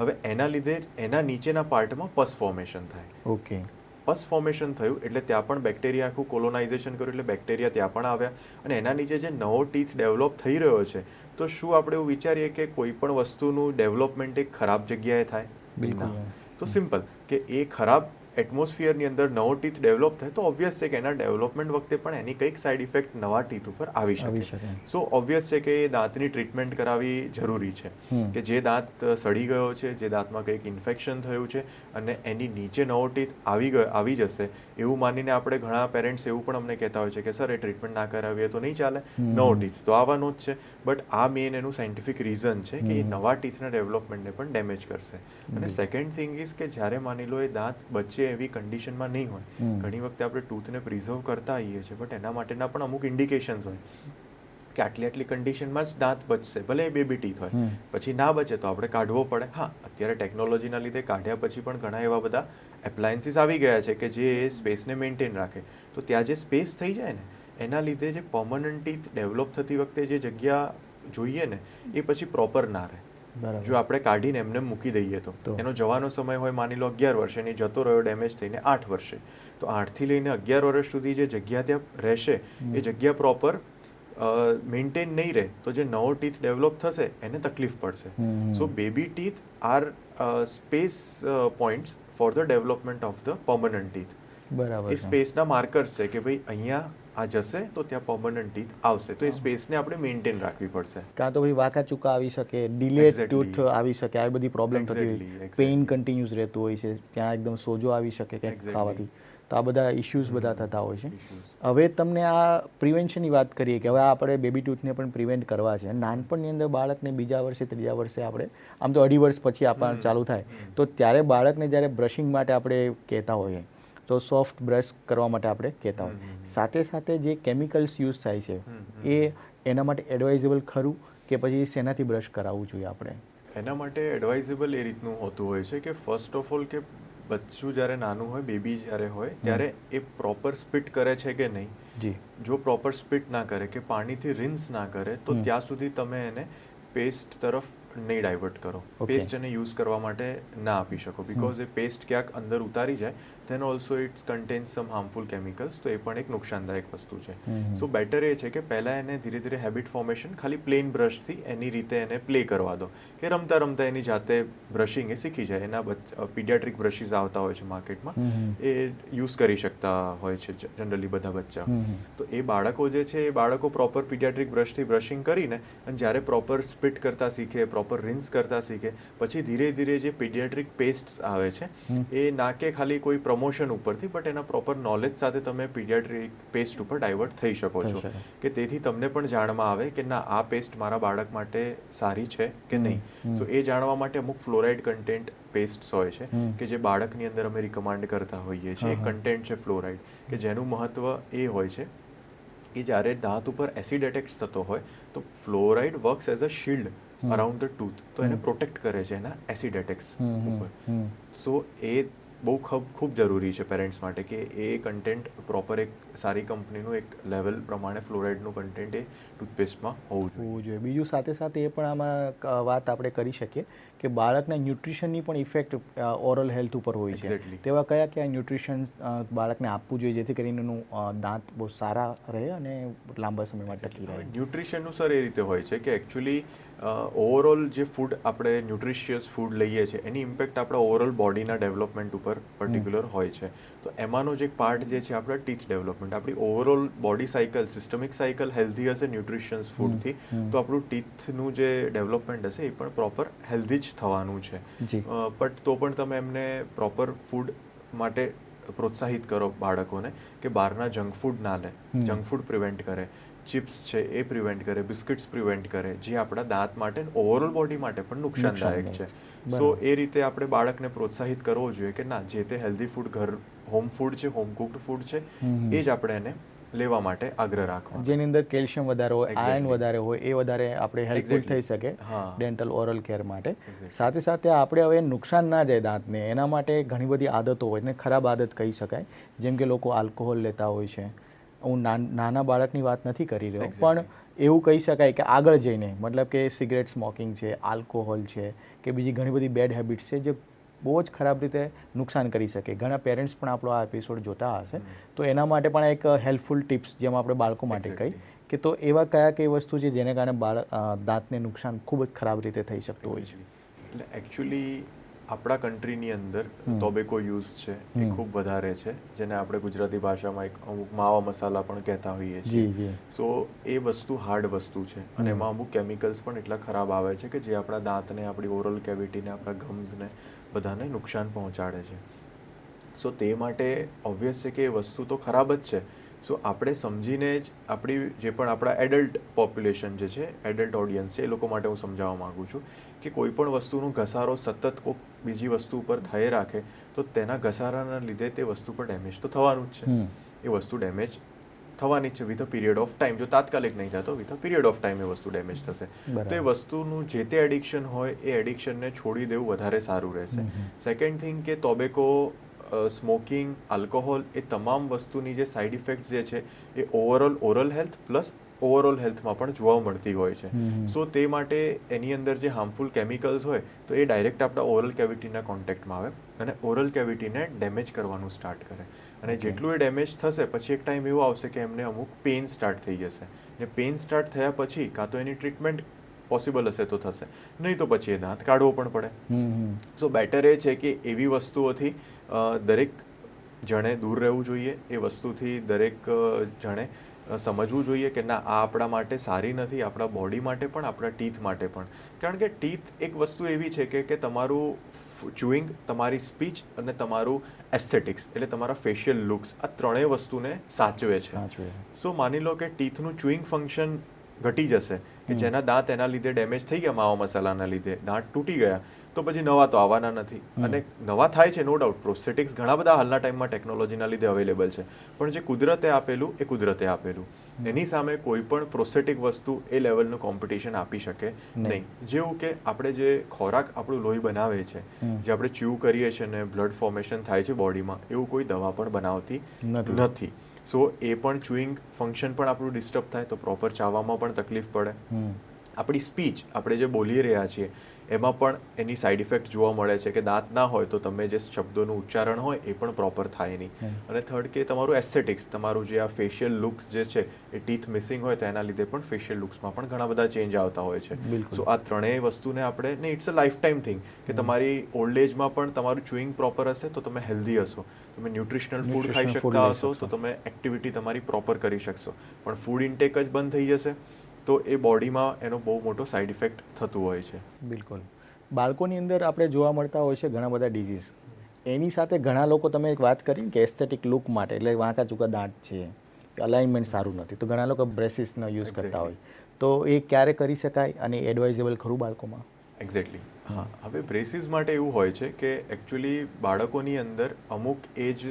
હવે એના લીધે એના નીચેના પાર્ટમાં પસ ફોર્મેશન થાય. ઓકે. પસ ફોર્મેશન થયું એટલે ત્યાં પણ બેક્ટેરિયા આખું કોલોનાઇઝેશન કર્યું એટલે બેક્ટેરિયા ત્યાં પણ આવ્યા, અને એના નીચે જે નવો ટીથ ડેવલપ થઈ રહ્યો છે, તો શું આપણે એવું વિચારીએ કે કોઈ પણ વસ્તુનું ડેવલપમેન્ટ એક ખરાબ જગ્યાએ થાય? બિલકુલ. તો સિમ્પલ કે એ ખરાબ એટમોસ્ફિયરની અંદર નવો ટીથ ડેવલપ થાય તો ઓબ્વિયસ છે કે એના ડેવલપમેન્ટ વખતે પણ એની કંઈક સાઇડ ઇફેક્ટ નવા ટીથ ઉપર આવી શકે. સો ઓબ્વિયસ છે કે એ દાંતની ટ્રીટમેન્ટ કરાવવી જરૂરી છે. કે જે દાંત સડી ગયો છે, જે દાંતમાં કંઈક ઇન્ફેક્શન થયું છે અને એની નીચે નવો ટીથ આવી જશે એવું માનીને આપણે ઘણા પેરેન્ટ્સ એવું પણ અમને કહેતા હોય છે કે સર એ ટ્રીટમેન્ટ ના કરાવીએ તો નહીં ચાલે, નવો ટીથ તો આવવાનો જ છે. બટ આ મેઇન એનું સાયન્ટિફિક રીઝન છે કે એ નવા ટીથના ડેવલપમેન્ટને પણ ડેમેજ કરશે. અને સેકન્ડ થિંગ ઇઝ કે જ્યારે માની લો એ દાંત બચે એવી કન્ડિશનમાં નહીં હોય, ઘણી વખતે આપણે ટૂથને પ્રિઝર્વ કરતા આવીએ છીએ, બટ એના માટેના પણ અમુક ઇન્ડિકેશન્સ હોય કે આટલી કન્ડિશનમાં જ દાંત બચશે, ભલે એ બેબી ટીથ હોય, પછી ના બચે તો આપણે કાઢવો પડે. હા, અત્યારે ટેકનોલોજીના લીધે કાઢ્યા પછી પણ ઘણા એવા બધા એપ્લાયન્સીસ આવી ગયા છે કે જે સ્પેસને મેન્ટેન રાખે. તો ત્યાં જે સ્પેસ થઈ જાય ને એના લીધે જે પર્મનન્ટ ટીથ ડેવલપ થતી વખતે જે જગ્યા જોઈએ ને એ પછી પ્રોપર ના રહે. જો આપણે કાઢીને એમને મૂકી દઈએ તો એનો જવાનો સમય હોય માની લો 11 વર્ષ, એની જતો રહ્યો ડેમેજ થઈને 8 વર્ષે, તો 8 થી લઈને 11 વર્ષ સુધી જે જગ્યા ત્યાં રહેશે એ જગ્યા પ્રોપર મેન્ટેન નહીં રહે તો જે નવો ટીથ ડેવલપ થશે એને તકલીફ પડશે. So baby teeth are space points for the development of the permanent teeth. બરાબર. એ સ્પેસના માર્કર્સ છે કે ભાઈ અહીંયા આ જશે તો ત્યાં પર્મનન્ટ ટીથ આવશે, તો એ સ્પેસને આપણે મેન્ટેન રાખવી પડશે. કાં તો ભાઈ વાંકા ચૂકા આવી શકે, ડિલેડ ટૂથ આવી શકે, આ બધી પ્રોબ્લેમ થતી હોય, પેઇન કન્ટિન્યુઅસ રહેતું હોય છે, ત્યાં એકદમ સોજો આવી શકે કંઈક ખાવાથી, તો આ બધા ઇશ્યુઝ બધા થતા હોય છે. હવે તમને આ પ્રિવેન્શનની વાત કરીએ કે હવે આપણે બેબી ટૂથને પણ પ્રિવેન્ટ કરવા છે. નાનપણની અંદર બાળકને બીજા વર્ષે ત્રીજા વર્ષે આપણે આમ તો 2.5 વર્ષ પછી આપણને ચાલુ થાય, તો ત્યારે બાળકને જ્યારે બ્રશિંગ માટે આપણે કહેતા હોઈએ તો સોફ્ટ બ્રશ કરવા માટે આપણે કહેતા હોય, સાથે સાથે જે કેમિકલ્સ યુઝ થાય છે એ એના માટે એડવાઇઝેબલ ખરું કે પછી શેનાથી બ્રશ કરાવવું જોઈએ આપણે? એના માટે એડવાઇઝેબલ એ રીતનું હોતું હોય છે કે ફર્સ્ટ ઓફ ઓલ કે બચ્ચું જ્યારે નાનું હોય, બેબી જ્યારે હોય ત્યારે એ પ્રોપર સ્પિટ કરે છે કે નહીં. જો પ્રોપર સ્પિટ ના કરે કે પાણીથી રિન્સ ના કરે તો ત્યાં સુધી તમે એને પેસ્ટ તરફ નહીં ડાયવર્ટ કરો. પેસ્ટ એને યુઝ કરવા માટે ના આપી શકો, બિકોઝ એ પેસ્ટ ક્યાંક અંદર ઉતારી જાય then also it contains some harmful chemicals, તો એ પણ એક નુકસાનદાયક વસ્તુ છે. સો બેટર એ છે કે પહેલાં એને ધીરે ધીરે હેબિટ ફોર્મેશન ખાલી પ્લેન બ્રશથી એની રીતે એને પ્લે કરવા દો, કે રમતા રમતા એની જાતે બ્રશિંગ એ શીખી જાય. એના પીડિયાટ્રિક બ્રશિસ આવતા હોય છે માર્કેટમાં, એ યુઝ કરી શકતા હોય છે જનરલી બધા બચ્ચા. તો એ બાળકો જે છે એ બાળકો પ્રોપર પીડિયાટ્રિક બ્રશથી બ્રશિંગ કરીને અને જ્યારે પ્રોપર સ્પિટ કરતા શીખે, પ્રોપર રિન્સ કરતા શીખે, પછી ધીરે ધીરે જે પીડિયાટ્રિક પેસ્ટ્સ આવે છે એ નાકે ખાલી કોઈ પ્રમોશન ઉપરથી, બટ એના પ્રોપર નોલેજ સાથે તમે પીડિયાટ્રિક પેસ્ટ ઉપર ડાયવર્ટ થઈ શકો છો, કે તેથી તમને પણ જાણમાં આવે કે ના આ પેસ્ટ મારા બાળક માટે સારી છે કે નહીં. સો એ જાણવા માટે અમુક ફ્લોરાઇડ કન્ટેન્ટ પેસ્ટ્સ હોય છે કે જે બાળકની અંદર અમે રિકમેન્ડ કરતા હોઈએ છીએ. એક કન્ટેન્ટ છે ફ્લોરાઇડ, કે જેનું મહત્વ એ હોય છે કે જ્યારે દાંત ઉપર એસિડ એટેક્સ થતો હોય તો fluoride works as a shield around the tooth, તો એને પ્રોટેક્ટ કરે છે એના એસિડ એટેક્સ ઉપર. સો એ બહુ ખૂબ જરૂરી છે પેરેન્ટ્સ માટે કે એ કન્ટેન્ટ પ્રોપર એક સારી કંપનીનું એક લેવલ પ્રમાણે ફ્લોરાઇડનું કન્ટેન્ટ એ ટૂથપેસ્ટમાં હોવું જોઈએ. બીજું સાથે સાથે એ પણ આમાં વાત આપણે કરી શકીએ કે બાળકના ન્યુટ્રિશનની પણ ઇફેક્ટ ઓરલ હેલ્થ ઉપર હોય છે. તેવા કયા ન્યુટ્રિશન બાળકને આપવું જોઈએ જેથી કરીને એનું દાંત બહુ સારા રહે અને લાંબા સમય માટે ટકી રહે? ન્યુટ્રિશનનું સર એ રીતે હોય છે કે એકચ્યુઅલી ઓવરઓલ જે ફૂડ આપણે ન્યુટ્રિશિયસ ફૂડ લઈએ છીએ એની ઇમ્પેક્ટ આપણા ઓવરઓલ બોડીના ડેવલપમેન્ટ ઉપર પર્ટિક્યુલર હોય છે. તો એમાંનો જ એક પાર્ટ જે છે આપણા ટીથ ડેવલપમેન્ટ. આપણી overall body cycle, systemic cycle healthy હશે ન્યુટ્રિશિયસ ફૂડથી, તો આપણું ટીથનું જે ડેવલપમેન્ટ હશે એ પણ પ્રોપર હેલ્ધી જ થવાનું છે. બટ તો પણ તમે એમને પ્રોપર ફૂડ માટે પ્રોત્સાહિત કરો બાળકોને કે બહારના જંક ફૂડ ના લે, જંક ફૂડ પ્રિવેન્ટ કરે, ચિપ્સ છે એ પ્રિવેન્ટ કરે, બિસ્કિટ્સ પ્રિવેન્ટ કરે, જે આપણા દાંત માટે ઓવરઓલ બોડી માટે પણ નુકસાનદાયક છે. સો એ રીતે આપણે બાળકને પ્રોત્સાહિત કરવો જોઈએ કે ના, જે તે હેલ્ધી ફૂડ ઘર હોમ ફૂડ છે, હોમ કુકડ ફૂડ છે, એ જ આપણે એને લેવા માટે આગ્રહ રાખવો. જેની અંદર કેલ્શિયમ વધારે હોય, આયર્ન વધારે હોય, એ વધારે આપણે હેલ્પફુલ થઈ શકે ડેન્ટલ ઓરલ કેર માટે. સાથે સાથે આપણે હવે નુકસાન ના જાય દાંતને એના માટે ઘણી બધી આદતો હોય ને, ખરાબ આદત કહી શકાય, જેમ કે લોકો આલ્કોહોલ લેતા હોય છે. હું નાના બાળકની વાત નથી કરી રહ્યો, પણ એવું કહી શકાય કે આગળ જઈને મતલબ કે સિગરેટ સ્મોકિંગ છે, આલ્કોહોલ છે કે બીજી ઘણી બધી બેડ હેબિટ્સ છે જે બહુ જ ખરાબ રીતે નુકસાન કરી શકે. ઘણા પેરેન્ટ્સ પણ આપણો આ એપિસોડ જોતા હશે, તો એના માટે પણ એક હેલ્પફુલ ટિપ્સ જેમ આપણે બાળકો માટે કહી કે તો એવા કઈ વસ્તુ છે જેને કારણે દાંતને નુકસાન ખૂબ જ ખરાબ રીતે થઈ શકતું હોય છે. એટલે એકચ્યુઅલી આપણા કન્ટ્રીની અંદર ટોબેકો યુઝ છે એ ખૂબ વધારે છે, જેને આપણે ગુજરાતી ભાષામાં એક અમુક માવા મસાલા પણ કહેતા હોઈએ છીએ. સો એ વસ્તુ હાર્ડ વસ્તુ છે અને એમાં અમુક કેમિકલ્સ પણ એટલા ખરાબ આવે છે કે જે આપણા દાંતને, આપણી ઓરલ કેવિટીને, આપણા ગમ્સને બધાને નુકસાન પહોંચાડે છે. સો તે માટે ઓબ્વિયસ છે કે એ વસ્તુ તો ખરાબ જ છે. સો આપણે સમજીને જ આપણી જે પણ આપણા એડલ્ટ પોપ્યુલેશન જે છે, એડલ્ટ ઓડિયન્સ છે, એ લોકો માટે હું સમજાવવા માગું છું કે કોઈ પણ વસ્તુનો ઘસારો સતત કોઈક બીજી વસ્તુ ઉપર થઈ રાખે તો તેના ઘસારાના લીધે તે વસ્તુ પર ડેમેજ તો થવાનું જ છે. એ વસ્તુ ડેમેજ થવાની જ છે with a period of time. જો તાત્કાલિક નહીં થાય તો with a period of time એ વસ્તુ ડેમેજ થશે. તો એ વસ્તુનું જે તે એડિક્શન હોય એ એડિક્શનને છોડી દેવું વધારે સારું રહેશે. સેકન્ડ થિંગ કે ટોબેકો, સ્મોકિંગ, આલ્કોહોલ, એ તમામ વસ્તુની જે સાઇડ ઇફેક્ટ્સ જે છે એ overall oral health plus overall હેલ્થમાં પણ જોવા મળતી હોય છે. સો તે માટે એની અંદર જે હાર્મફુલ કેમિકલ્સ હોય તો એ ડાયરેક્ટ આપણા ઓરલ કેવિટીના કોન્ટેક્ટમાં આવે અને ઓરલ કેવિટીને ડેમેજ કરવાનું સ્ટાર્ટ કરે. અને જેટલું એ ડેમેજ થશે પછી એક ટાઈમ એવો આવશે કે એમને અમુક પેઇન સ્ટાર્ટ થઈ જશે. ને પેઇન સ્ટાર્ટ થયા પછી કાં તો એની ટ્રીટમેન્ટ પોસિબલ હશે તો થશે, નહીં તો પછી એ દાંત કાઢવો પણ પડે. સો બેટર એ છે કે એવી વસ્તુઓથી દરેક જણે દૂર રહેવું જોઈએ. એ વસ્તુથી દરેક જણે સમજવું જોઈએ કે ના, આ આપણા માટે સારી નથી, આપણા બોડી માટે પણ, આપણા ટીથ માટે પણ. કારણ કે ટીથ એક વસ્તુ એવી છે કે તમારું ચ્યુઇંગ, તમારી સ્પીચ અને તમારું એસ્થેટિક્સ એટલે તમારા ફેશિયલ લુક્સ, આ ત્રણેય વસ્તુને સાચવે છે. સો માની લો કે ટીથનું ચ્યુઇંગ ફંક્શન ઘટી જશે કે જેના દાંત એના લીધે ડેમેજ થઈ ગયા, માવા મસાલાના લીધે દાંત તૂટી ગયા, તો પછી નવા તો આવવાના નથી. અને નવા થાય છે નો ડાઉટ, પ્રોસ્થેટિક્સ ઘણા બધા હાલના ટાઈમમાં ટેકનોલોજીના લીધે અવેલેબલ છે, પણ જે કુદરતે આપેલું એ કુદરતે આપેલું. એની સામે કોઈ પણ પ્રોસ્થેટિક વસ્તુ એ લેવલનું કોમ્પિટિશન આપી શકે નહીં. જેવું કે આપણે જે ખોરાક આપણું લોહી બનાવે છે, જે આપણે ચ્યુ કરીએ છીએ ને બ્લડ ફોર્મેશન થાય છે બોડીમાં, એવું કોઈ દવા પણ બનાવતી નથી. સો એ પણ ચ્યુઇંગ ફંક્શન પણ આપણું ડિસ્ટર્બ થાય તો પ્રોપર ચાવવામાં પણ તકલીફ પડે. આપણી સ્પીચ, આપણે જે બોલી રહ્યા છીએ એમાં પણ એની સાઈડ ઇફેક્ટ જોવા મળે છે કે દાંત ના હોય તો તમે જે શબ્દોનું ઉચ્ચારણ હોય એ પણ પ્રોપર થાય નહીં. અને થર્ડ કે તમારું એસ્થેટિક્સ, તમારું જે આ ફેશિયલ લુક્સ જે છે એ ટીથ મિસિંગ હોય તો એના લીધે પણ ફેશિયલ લુક્સમાં પણ ઘણા બધા ચેન્જ આવતા હોય છે. સો આ ત્રણેય વસ્તુને આપણે ને it's a lifetime thing કે તમારી ઓલ્ડ એજમાં પણ તમારું ચ્યુઇંગ પ્રોપર હશે તો તમે હેલ્ધી હશો, તમે ન્યુટ્રિશનલ ફૂડ ખાઈ શકતા હશો તો તમે એક્ટિવિટી તમારી પ્રોપર કરી શકશો. પણ ફૂડ ઇન્ટેક જ બંધ થઈ જશે તો એ બોડીમાં એનો બહુ મોટો સાઈડ ઇફેક્ટ થતું હોય છે. બિલકુલ. બાળકોની અંદર આપણે જોવા મળતા હોય છે ઘણા બધા ડિઝીઝ. એની સાથે ઘણા લોકો, તમે એક વાત કરી કે એસ્થેટિક લુક માટે, એટલે વાંકા ચૂકા દાંત છે, અલાઇનમેન્ટ સારું નથી, તો ઘણા લોકો બ્રેસીસનો યુઝ કરતા હોય, તો એ ક્યારે કરી શકાય અને એડવાઇઝેબલ ખરું બાળકોમાં? એક્ઝેક્ટલી. હા, હવે બ્રેસીસ માટે એવું હોય છે કે એકચ્યુઅલી બાળકોની અંદર અમુક એજ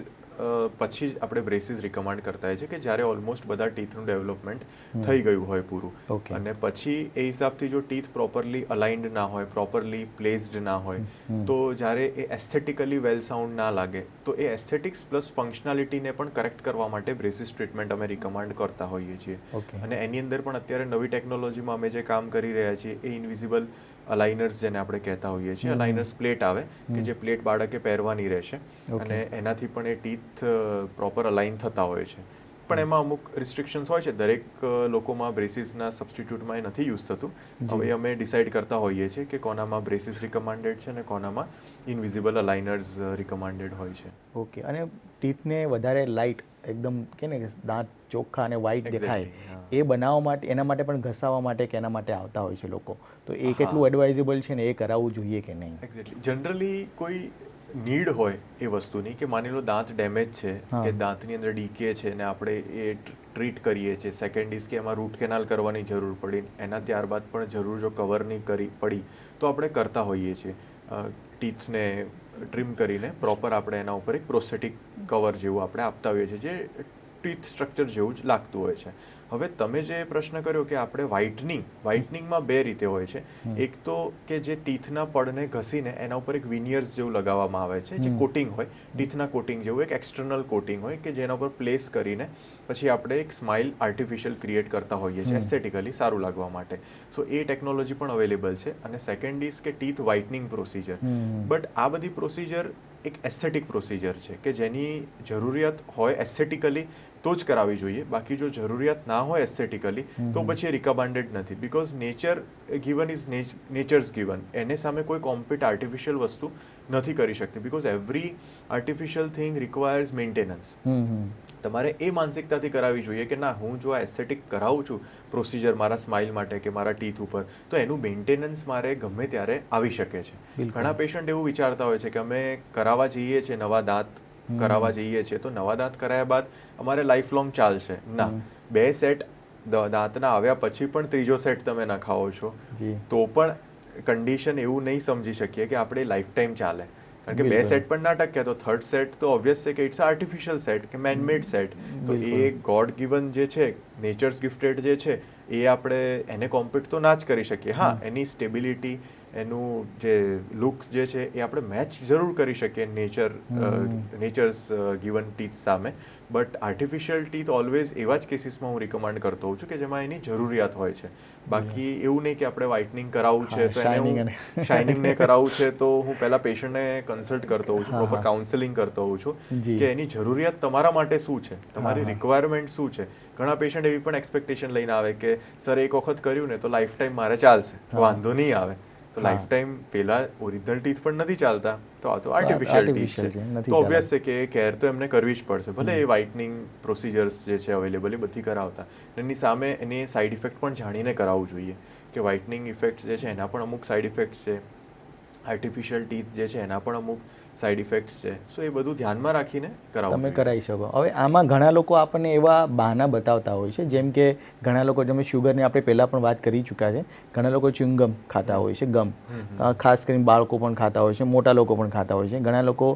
પછી જ આપણે બ્રેસીસ રિકમેન્ડ કરતા હોય છે કે જ્યારે ઓલમોસ્ટ બધા ટીથનું ડેવલપમેન્ટ થઈ ગયું હોય પૂરું. અને પછી એ હિસાબથી જો ટીથ પ્રોપરલી અલાઇન્ડ ના હોય, પ્રોપરલી પ્લેસ્ડ ના હોય, તો જ્યારે એ એસ્થેટિકલી વેલ સાઉન્ડ ના લાગે તો એ એસ્થેટિક્સ પ્લસ ફંક્શનાલિટીને પણ કરેક્ટ કરવા માટે બ્રેસીસ ટ્રીટમેન્ટ અમે રિકમેન્ડ કરતા હોઈએ છીએ. અને એની અંદર પણ અત્યારે નવી ટેકનોલોજીમાં અમે જે કામ કરી રહ્યા છીએ એ ઇન્વિઝિબલ અલાઇનર્સ જેને આપણે કહેતા હોઈએ છીએ. અલાઇનર્સ પ્લેટ આવે કે જે પ્લેટ બાળકે પહેરવાની રહેશે અને એનાથી પણ એ ટીથ પ્રોપર અલાઇન થતા હોય છે. પણ એમાં અમુક રિસ્ટ્રિક્શન્સ હોય છે, દરેક લોકોમાં બ્રેસીસના સબસ્ટિટ્યૂટમાં એ નથી યુઝ થતું. હવે અમે ડિસાઇડ કરતા હોઈએ છીએ કે કોનામાં બ્રેસીસ રિકમેન્ડેડ છે અને કોનામાં ઇનવિઝિબલ અલાઇનર્સ રિકમેન્ડેડ હોય છે. ઓકે. અને ટીથને વધારે લાઇટ, એકદમ કે ને દાંત ચોખ્ખા અને વ્હાઇટ દેખાય, એ બનાવવા માટે, એના માટે પણ ઘસાવા માટે કે એના માટે આવતા હોય છે લોકો, તો એ કેટલું એડવાઇઝેબલ છે ને એ કરાવવું જોઈએ કે નહીં? એક્ઝેક્ટલી. જનરલી કોઈ નીડ હોય એ વસ્તુની કે માની લો દાંત ડેમેજ છે કે દાંતની અંદર ડીકે છે ને આપણે એ ટ્રીટ કરીએ છીએ, સેકન્ડ ઇઝ કે એમાં રૂટ કેનાલ કરવાની જરૂર પડી, એના ત્યારબાદ પણ જરૂર જો કવરની પડી તો આપણે કરતા હોઈએ છીએ. ટીથને ટ્રીમ કરીને પ્રોપર આપણે એના ઉપર એક પ્રોસ્થેટિક કવર જેવું આપણે આપતા હોઈએ છીએ જે ટીથ સ્ટ્રક્ચર જેવું જ લાગતું હોય છે. હવે તમે જે પ્રશ્ન કર્યો કે આપણે વ્હાઇટનિંગમાં બે રીતે હોય છે. એક તો કે જે ટીથના પડને ઘસીને એના ઉપર એક વિનિયર્સ જેવું લગાવવામાં આવે છે, જે કોટિંગ હોય, ટીથના કોટિંગ જેવું એક એક્સટર્નલ કોટિંગ હોય કે જેના ઉપર પ્લેસ કરીને પછી આપણે એક સ્માઇલ આર્ટિફિશિયલ ક્રિએટ કરતા હોઈએ છીએ એસ્થેટિકલી સારું લાગવા માટે. સો એ ટેકનોલોજી પણ અવેલેબલ છે. અને સેકન્ડ ઇઝ કે ટીથ વ્હાઇટનિંગ પ્રોસિજર. બટ આ બધી પ્રોસિજર એક એસ્થેટિક પ્રોસિજર છે કે જેની જરૂરિયાત હોય એસ્થેટિકલી તો જ કરાવવી જોઈએ. બાકી જો જરૂરિયાત ના હોય એસ્થેટિકલી તો પછી એ રિકમેન્ડેડ નથી. Because nature given is nature's given. એને સામે કોઈ કોમ્પિટ આર્ટિફિશિયલ વસ્તુ નથી કરી શકતી. Because every artificial thing requires maintenance. તમારે એ માનસિકતાથી કરાવવી જોઈએ કે ના, હું જો આ એસ્થેટિક કરાવું છું પ્રોસિજર મારા સ્માઇલ માટે કે મારા ટીથ ઉપર, તો એનું મેન્ટેનન્સ મારે ગમે ત્યારે આવી શકે છે. ઘણા પેશન્ટ એવું વિચારતા હોય છે કે અમે કરાવવા જઈએ છીએ, નવા દાંત કરાવવા જઈએ છીએ તો નવા દાંત કરાયા બાદ અમારે લાઈફ લોંગ ચાલશે. ના, 2 સેટ દાંતના આવ્યા પછી પણ ત્રીજો સેટ તમે નખાવો છો તો પણ કન્ડિશન એવું નહીં સમજી શકીએ કે આપણે લાઈફ ટાઈમ ચાલે. કારણ કે 2 સેટ પણ ના ટક્યા તો થર્ડ સેટ તો ઓબ્વિયસ છે કે ઇટ્સ આર્ટિફિશિયલ સેટ કે મેનમેડ સેટ. તો એ ગોડ ગિવન જે છે, નેચર્સ ગિફ્ટેડ જે છે, એ આપણે એને કોમ્પિટ તો ના જ કરી શકીએ. હા, એની સ્ટેબિલિટી, એનું જે લુક જે છે એ આપણે મેચ જરૂર કરી શકીએ નેચર્સ ગિવન ટીથ સામે. બટ આર્ટિફિશિયલ ટીથ ઓલવેઝ એવા જ કેસીસમાં હું રિકમેન્ડ કરતો હોઉં છું કે જેમાં એની જરૂરિયાત હોય છે. બાકી એવું નહીં કે આપણે વ્હાઇટનિંગ કરાવવું છે તો એને શાઇનિંગને કરાવવું છે તો હું પહેલાં પેશન્ટને કન્સલ્ટ કરતો હોઉં છું, પ્રોપર કાઉન્સેલિંગ કરતો હોઉં છું કે એની જરૂરિયાત તમારા માટે શું છે, તમારી રિક્વાયરમેન્ટ શું છે. ઘણા પેશન્ટ એવી પણ એક્સપેક્ટેશન લઈને આવે કે સર એક વખત કર્યું ને તો લાઈફ ટાઈમ મારે ચાલશે, વાંધો નહીં આવે. તો લાઈફ ટાઈમ પેલા ઓરિજિનલ ટીથ પણ નથી ચાલતા તો આ તો આર્ટિફિશિયલ ટીથ છે. તો ઓબ્વિયસ છે કે કેર તો એમને કરવી જ પડશે. ભલે એ વ્હાઇટનિંગ પ્રોસિજર્સ જે છે અવેલેબલ એ બધી કરાવતા, એની સામે એની સાઈડ ઇફેક્ટ પણ જાણીને કરાવવું જોઈએ કે વ્હાઇટનિંગ ઇફેક્ટ્સ જે છે એના પણ અમુક સાઈડ ઇફેક્ટ્સ છે, આર્ટિફિશિયલ ટીથ જે છે એના પણ અમુક સાઈડ ઇફેક્ટ્સ છે. સો એ બધું ધ્યાનમાં રાખીને કરાવવું તમે કરાવી શકો. હવે આમાં ઘણા લોકો આપણને એવા બહાના બતાવતા હોય છે, જેમ કે ઘણા લોકો, જેમ શુગરની આપણે પહેલાં પણ વાત કરી ચૂક્યા છે, ઘણા લોકો ચ્યુઇંગમ ખાતા હોય છે, ગમ ખાસ કરીને બાળકો પણ ખાતા હોય છે, મોટા લોકો પણ ખાતા હોય છે, ઘણા લોકો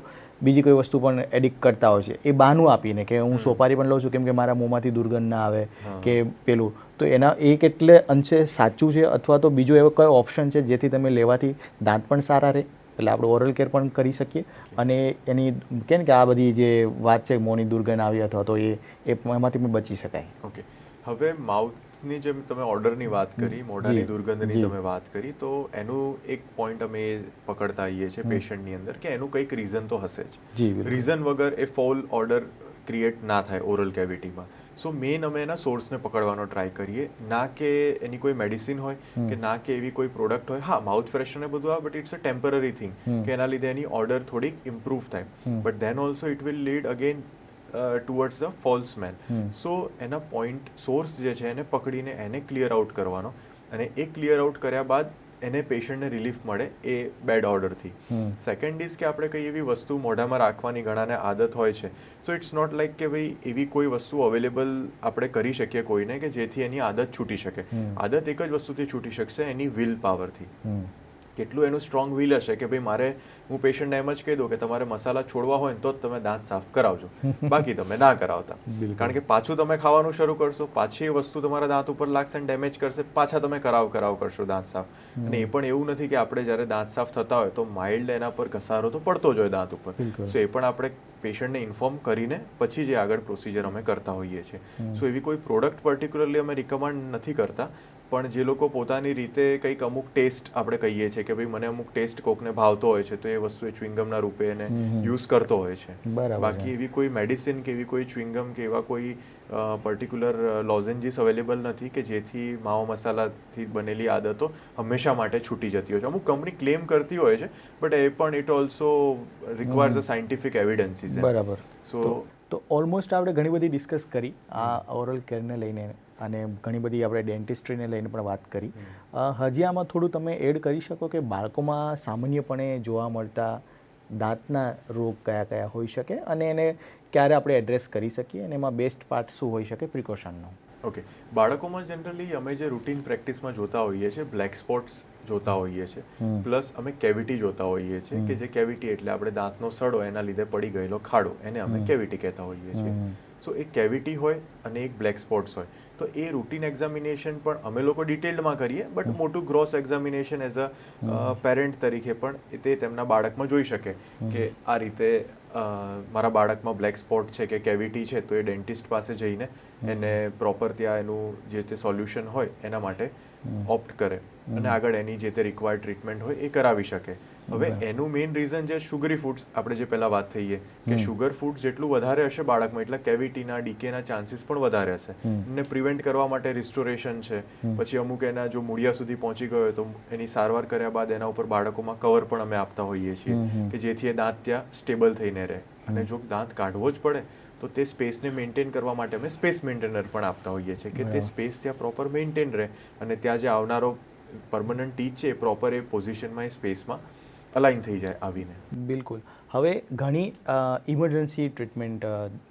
બીજી કોઈ વસ્તુ પણ એડિક્ટ કરતા હોય છે. એ બહાનું આપીને કે હું સોપારી પણ લઉં છું કેમ કે મારા મોંમાંથી દુર્ગંધ ના આવે કે પેલું, તો એના એ કેટલે અંશે સાચું છે અથવા તો બીજો એવો કયો ઓપ્શન છે જેથી તમે લેવાથી દાંત પણ સારા રહે, એટલે આપણે ઓરલ કેર પણ કરી શકીએ અને એની કેમ કે આ બધી જે વાત છે મોંની દુર્ગંધ આવી અથવા તો એમાંથી પણ બચી શકાય? ઓકે. હવે માઉથ ટીથની જેમ તમે ઓર્ડરની વાત કરી, મોઢાની જી, દુર્ગંધની જી. તમે વાત કરી, તો એનું એક પોઈન્ટ અમે પકડતા આવીએ છીએ પેશન્ટની અંદર કે એનું કંઈક રીઝન તો હશે જ. જી, બિલકુલ. રીઝન વગર એ ફોલ ઓર્ડર ક્રિએટ ના થાય ઓરલ કેવિટીમાં. સો મેઇન અમે એના સોર્સને પકડવાનો ટ્રાય કરીએ, ના કે એની કોઈ મેડિસિન હોય કે ના કે એવી કોઈ પ્રોડક્ટ હોય. હા, માઉથ ફ્રેશનર બધું આવે, but it's a temporary thing કે એના લીધે એની ઓર્ડર થોડીક ઇમ્પ્રૂવ થાય, but then also it will lead again towards a foul મેન. સો એના પોઈન્ટ સોર્સ જે છે એને પકડીને એને ક્લિયર આઉટ કરવાનો, અને એ ક્લિયર આઉટ કર્યા બાદ એને પેશન્ટને રિલીફ મળે એ બેડ ઓર્ડરથી. સેકન્ડ ઇઝ કે આપણે કઈ એવી વસ્તુ મોઢામાં રાખવાની ઘણાને આદત હોય છે. સો ઇટ્સ નોટ લાઈક કે ભાઈ એવી કોઈ વસ્તુ અવેલેબલ આપણે કરી શકીએ કોઈને કે જેથી એની આદત છૂટી શકે. આદત એક જ વસ્તુથી છૂટી શકશે, એની વિલ પાવરથી. કેટલું એનું સ્ટ્રોંગ વિલ હશે કે ભાઈ મારે, હું પેશન્ટને એમ જ કહી દઉં કે તમારે મસાલા છોડવા હોય ને તો જ તમે દાંત સાફ કરાવજો, બાકી તમે ના કરાવતા. કારણ કે પાછું તમે ખાવાનું શરૂ કરશો, પાછી એ વસ્તુ તમારા દાંત ઉપર લાગશે અને ડેમેજ કરશે, પાછા તમે કરાવ કરશો દાંત સાફ. અને એ પણ એવું નથી કે આપણે જ્યારે દાંત સાફ થતા હોય તો માઇલ્ડ એના પર ઘસારો તો પડતો જ હોય દાંત ઉપર. સો એ પણ આપણે પેશન્ટને ઇન્ફોર્મ કરીને પછી જે આગળ પ્રોસિજર અમે કરતા હોઈએ છીએ. સો એવી કોઈ પ્રોડક્ટ પર્ટિક્યુલરલી અમે રિકમેન્ડ નથી કરતા, પણ જે લોકો પોતાની રીતે કંઈક અમુક ટેસ્ટ આપણે કહીએ છીએ કે ભાઈ મને અમુક ટેસ્ટ કોકને ભાવતો હોય છે તો એ વસ્તુ એ ચ્યુઇંગમના રૂપે એને યુઝ કરતો હોય છે. બાકી એવી કોઈ મેડિસિન કે એવી કોઈ ચ્યુઇંગમ કે એવા કોઈ પર્ટિક્યુલર લોઝેન્જીસ અવેલેબલ નથી કે જેથી માવો મસાલાથી બનેલી આદતો હંમેશા માટે છૂટી જતી હોય છે. અમુક કંપની ક્લેમ કરતી હોય છે, બટ એ પણ it also requires a scientific evidences. બરાબર. સો તો ઓલમોસ્ટ આપણે ઘણી બધી ડિસ્કસ કરી આ ઓરલ કેરને લઈને, અને ઘણી બધી આપણે ડેન્ટિસ્ટ્રીને લઈને પણ વાત કરી. હજી આમાં થોડું તમે એડ કરી શકો કે બાળકોમાં સામાન્યપણે જોવા મળતા દાંતના રોગ કયા કયા હોઈ શકે અને એને ક્યારે આપણે એડ્રેસ કરી શકીએ, અને એમાં બેસ્ટ પાર્ટ શું હોઈ શકે પ્રિકોશનનો? ઓકે, બાળકોમાં જનરલી અમે જે રૂટીન પ્રેક્ટિસમાં જોતા હોઈએ છીએ, બ્લેક સ્પોટ્સ જોતા હોઈએ છીએ, પ્લસ અમે કેવિટી જોતા હોઈએ છીએ કે જે કેવિટી એટલે આપણે દાંતનો સડો એના લીધે પડી ગયેલો ખાડો, એને અમે કેવિટી કહેતા હોઈએ છીએ. સો એક કેવિટી હોય અને એક બ્લેક સ્પોટ્સ હોય, તો એ રૂટીન એક્ઝામિનેશન પણ અમે લોકો ડિટેલ્ડમાં કરીએ, બટ મોટું gross examination as a parent તરીકે પણ તે તેમના બાળકમાં જોઈ શકે કે આ રીતે મારા બાળકમાં બ્લેક સ્પોટ છે કે કેવિટી છે, તો એ ડેન્ટિસ્ટ પાસે જઈને એને પ્રોપર ત્યાં એનું જે તે સોલ્યુશન હોય એના માટે ઓપ્ટ કરે અને આગળ એની જે તે રિક્વાયર્ડ ટ્રીટમેન્ટ હોય એ કરાવી શકે. હવે એનું મેઇન રીઝન છે શુગરી ફૂડ્સ. આપણે જે પહેલાં વાત થઈએ કે શુગર ફૂડ જેટલું વધારે હશે બાળકમાં, એટલે કેવિટીના ડીકેના ચાન્સીસ પણ વધારે હશે. એને પ્રિવેન્ટ કરવા માટે રિસ્ટોરેશન છે, પછી અમુક એના જો મૂળિયા સુધી પહોંચી ગયો હોય તો એની સારવાર કર્યા બાદ એના ઉપર બાળકોમાં કવર પણ અમે આપતા હોઈએ છીએ કે જેથી એ દાંત ત્યાં સ્ટેબલ થઈને રહે. અને જો દાંત કાઢવો જ પડે તો તે સ્પેસને મેન્ટેન કરવા માટે અમે સ્પેસ મેન્ટેનર પણ આપતા હોઈએ છીએ કે તે સ્પેસ ત્યાં પ્રોપર મેન્ટેન રહે અને ત્યાં જે આવનારો પરમનન્ટ ટીથ છે એ પ્રોપર એ પોઝિશનમાં એ સ્પેસમાં અલાઇન થઈ જાય આવીને. બિલકુલ. હવે ઘણી ઇમરજન્સી ટ્રીટમેન્ટ